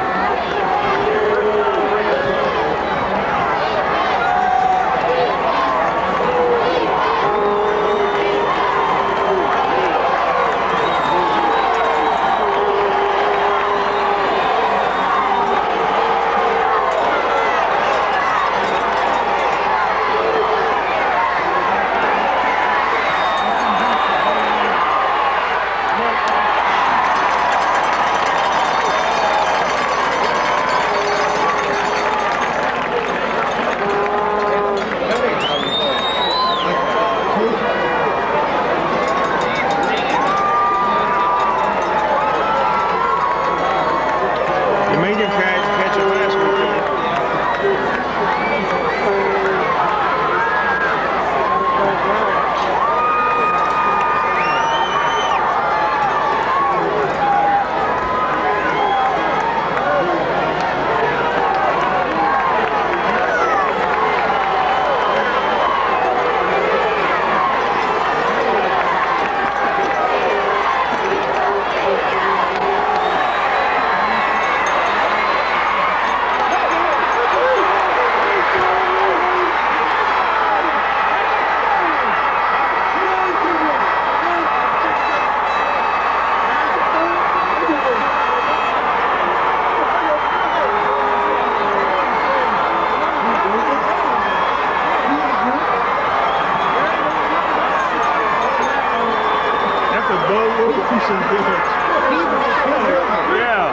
Yeah,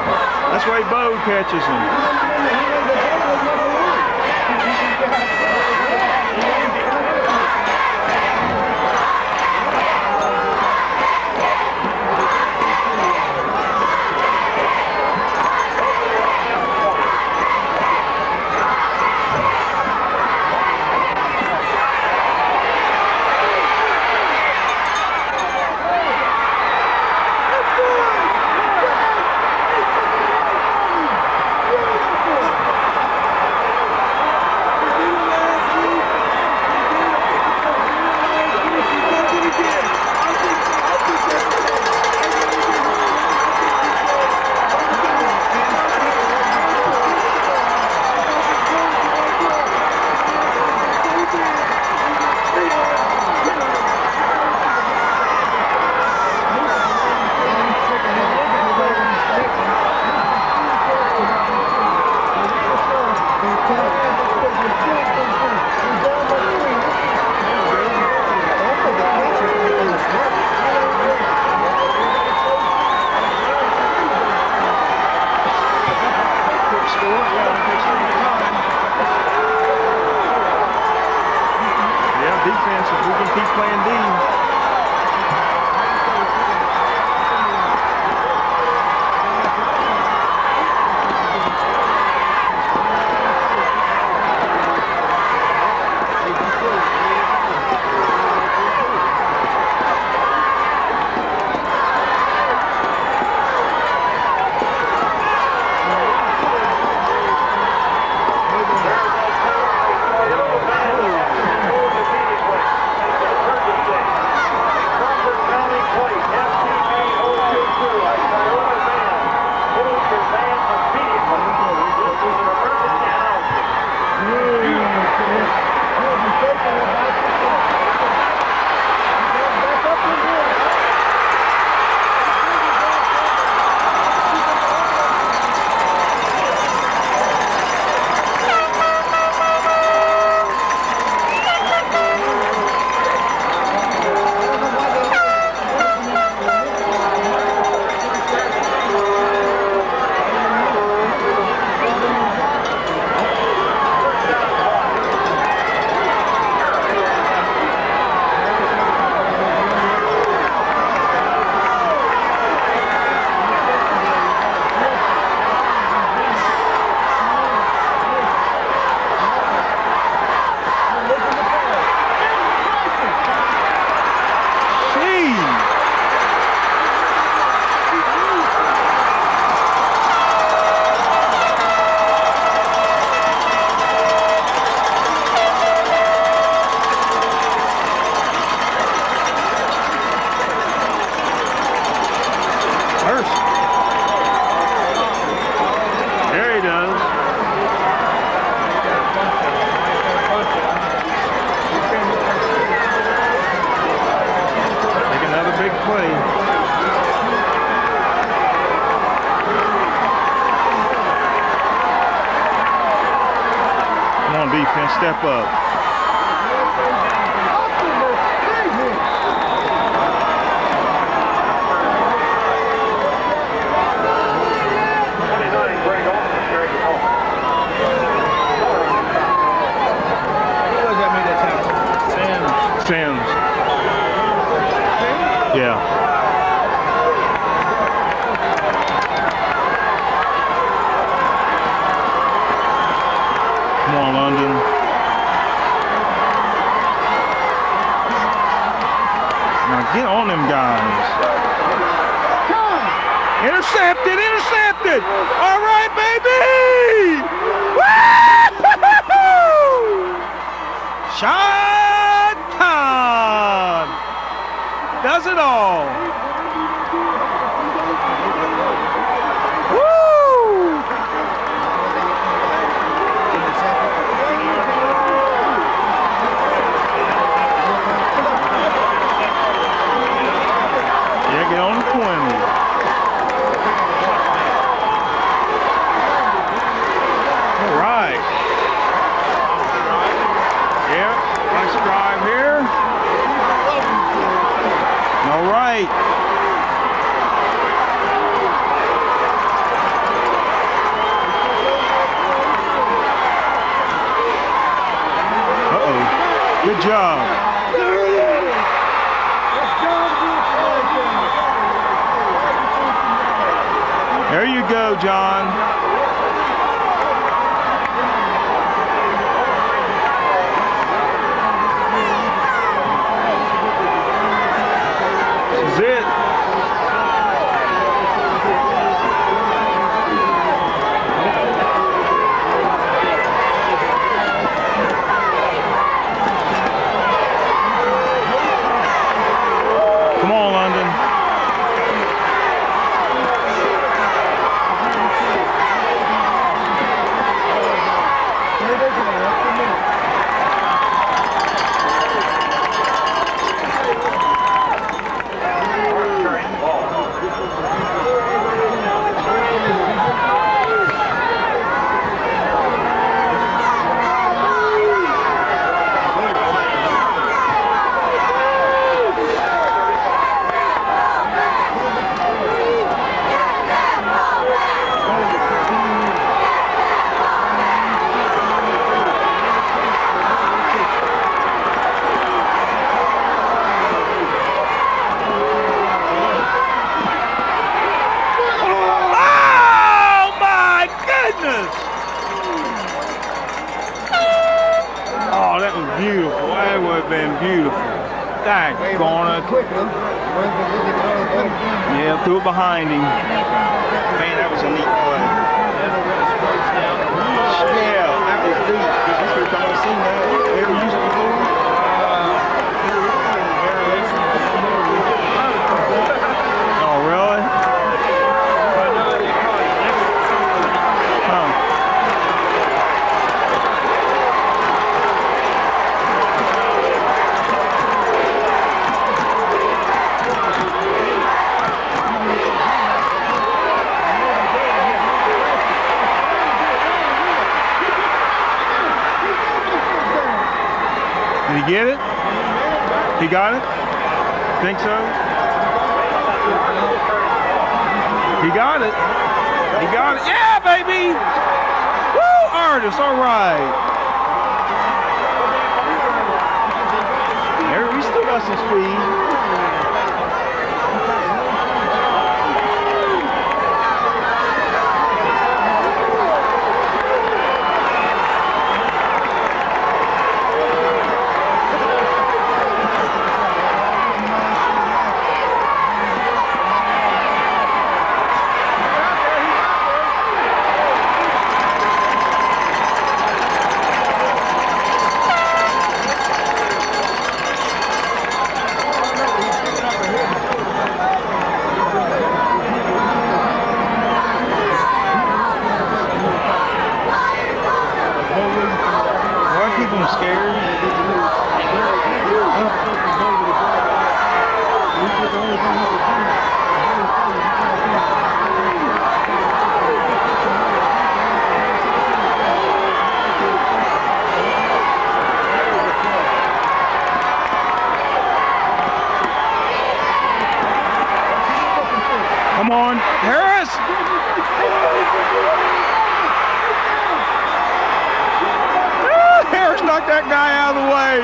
that's why Bo catches him. Defense, if we can keep playing D. play. Come on, defense, step up. Sims. Yeah. Come on, London. Now get on them guys. Intercepted, intercepted. All right, baby. Woo! Shot time. Does it all. Woo! Yeah, get on the 20. All right. Yeah, nice drive here. All right. Uh-oh. Good job. There you go, John. This is it. Come on, London. Oh, that was beautiful. That would have been beautiful. Daggone it. Yeah, threw it behind him. Man, that was a neat play. Yeah, that was deep. Because this first time I've seen that. Ever used it before? Oh, really? Huh. Did he get it? He got it? Think so? He got it. He got it. Yeah, baby! Woo, Artist, all right. There, we still got some speed. this! Harris knocked that guy out of the way.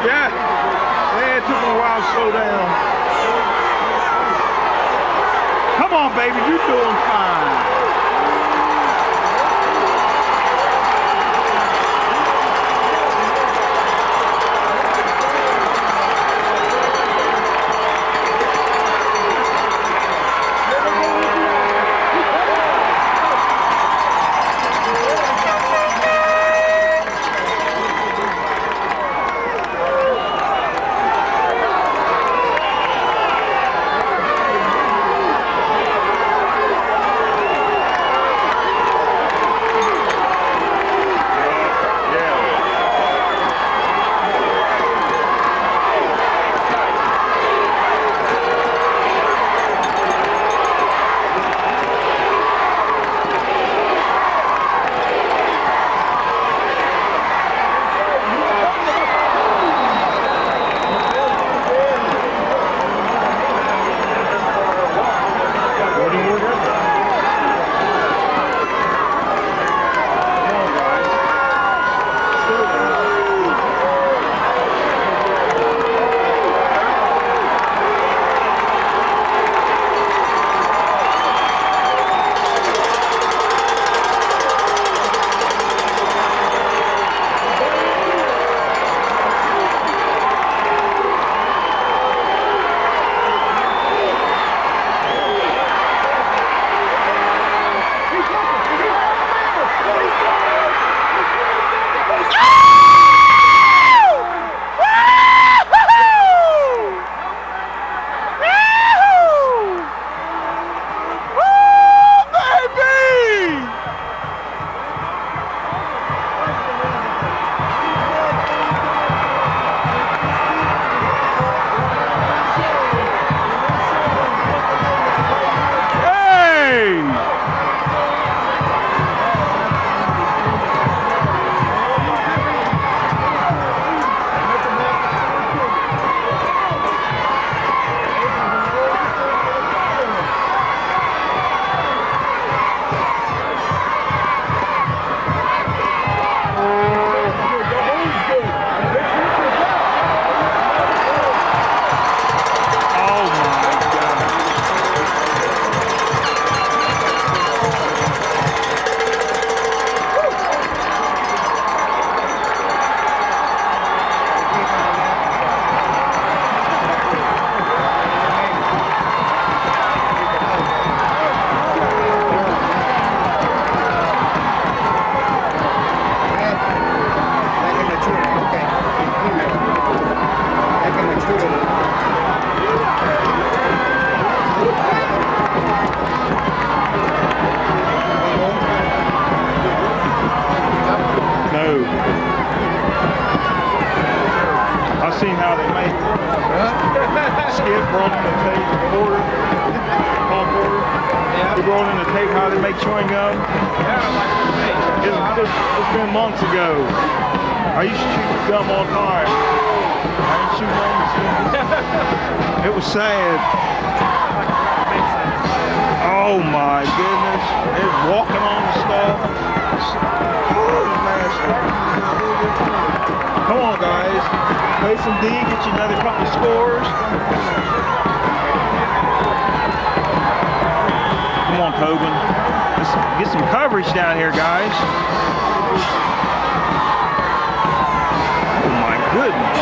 Yeah, it took him a while to slow down. Come on, baby, you're doing fine. Seen how they make skip rolling the tape quarter, on quarter. We're rolling the tape how they make chewing gum. It's been months ago. I used to chew gum all the time. I didn't chew gum. It was sad. Oh my goodness! It's walking on the stuff. Come on, guys. Play some D, get you another couple of scores. Come on, Tobin. Let's get some coverage down here, guys. Oh my goodness.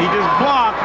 He just blocked.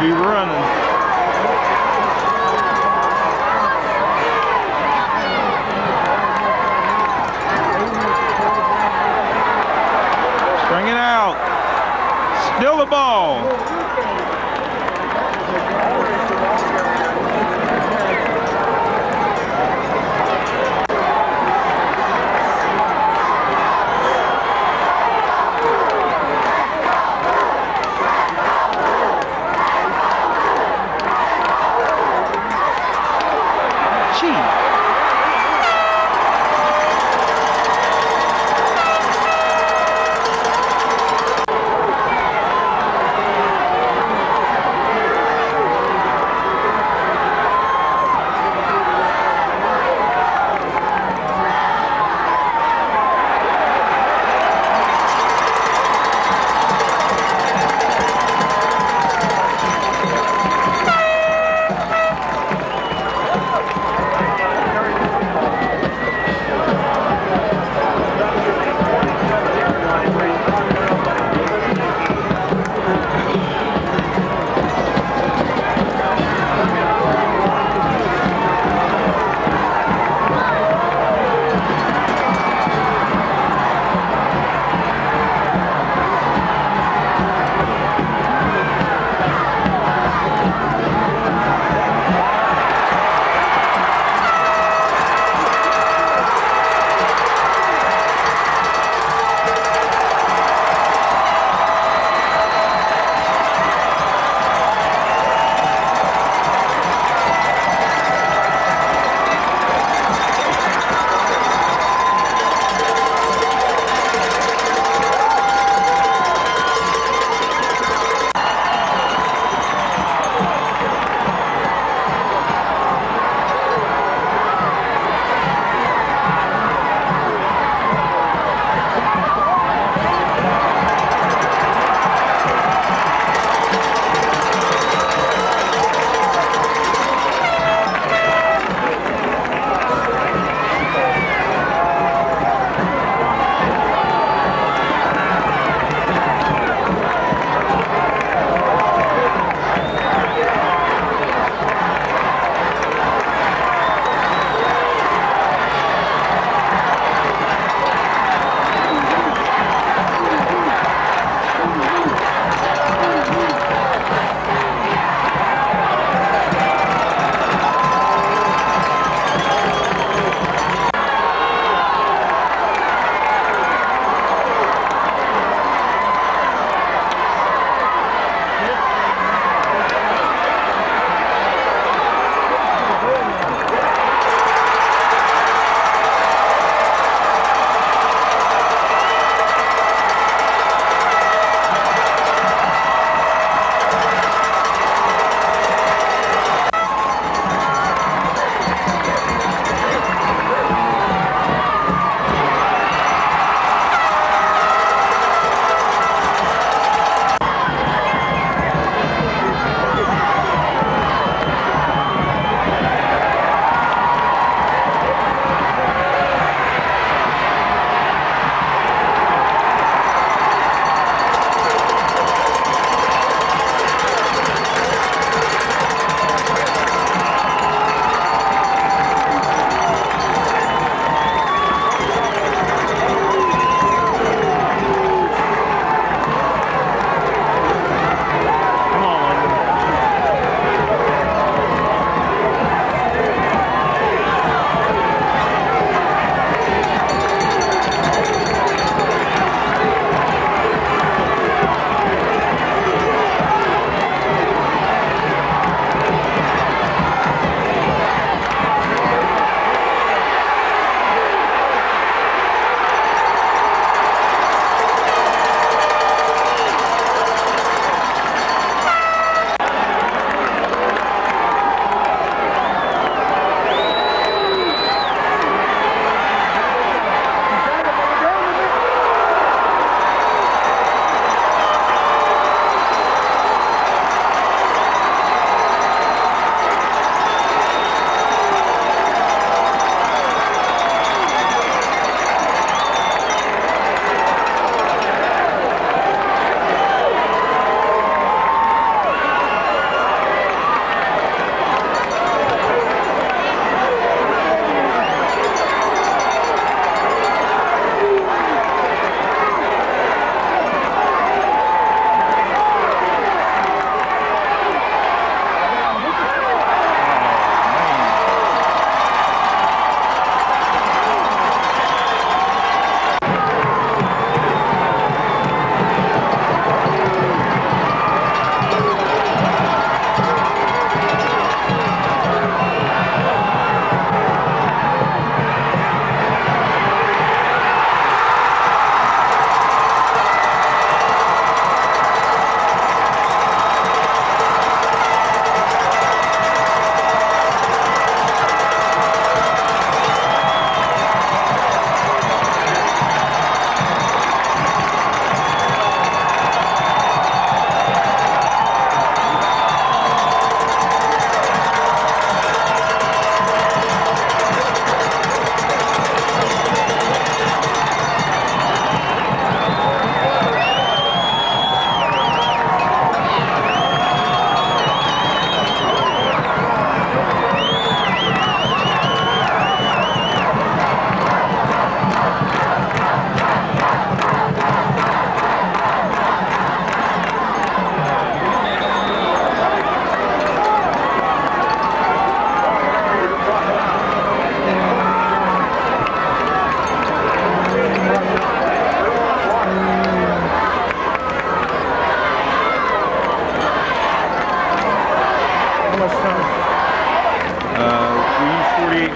Be running. Bring it out. Still the ball.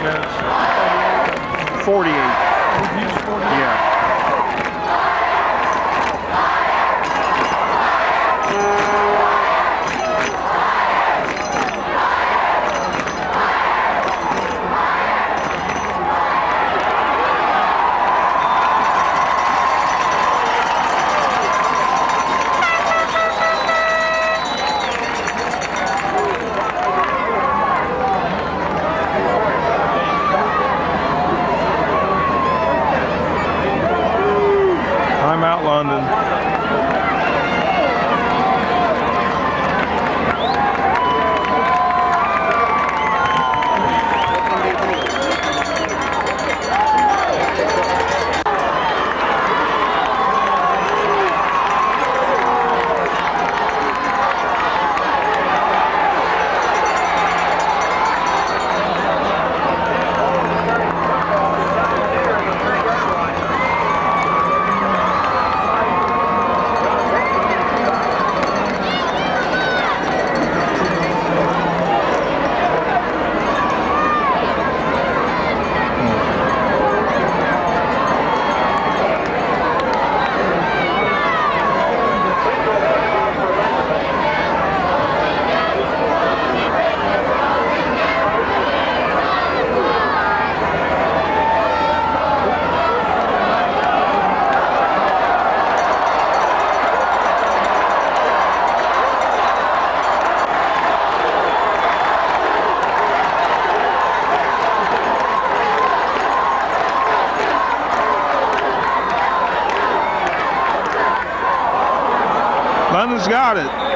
defense. 48. Yeah. Timeout, London. London's got it.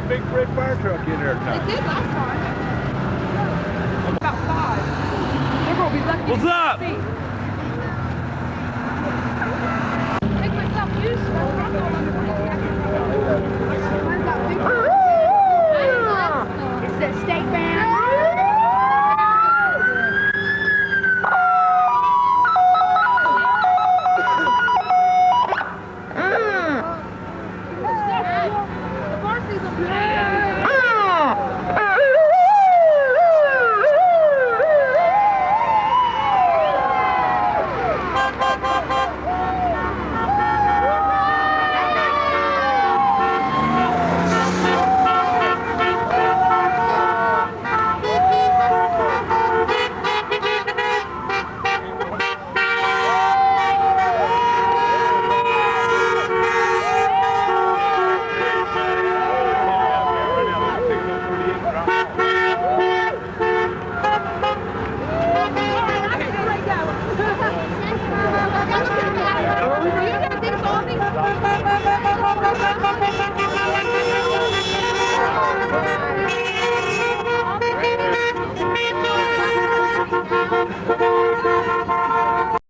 Big red fire truck in there. It did last time. About 5. They're gonna be lucky. What's up? Make myself useful.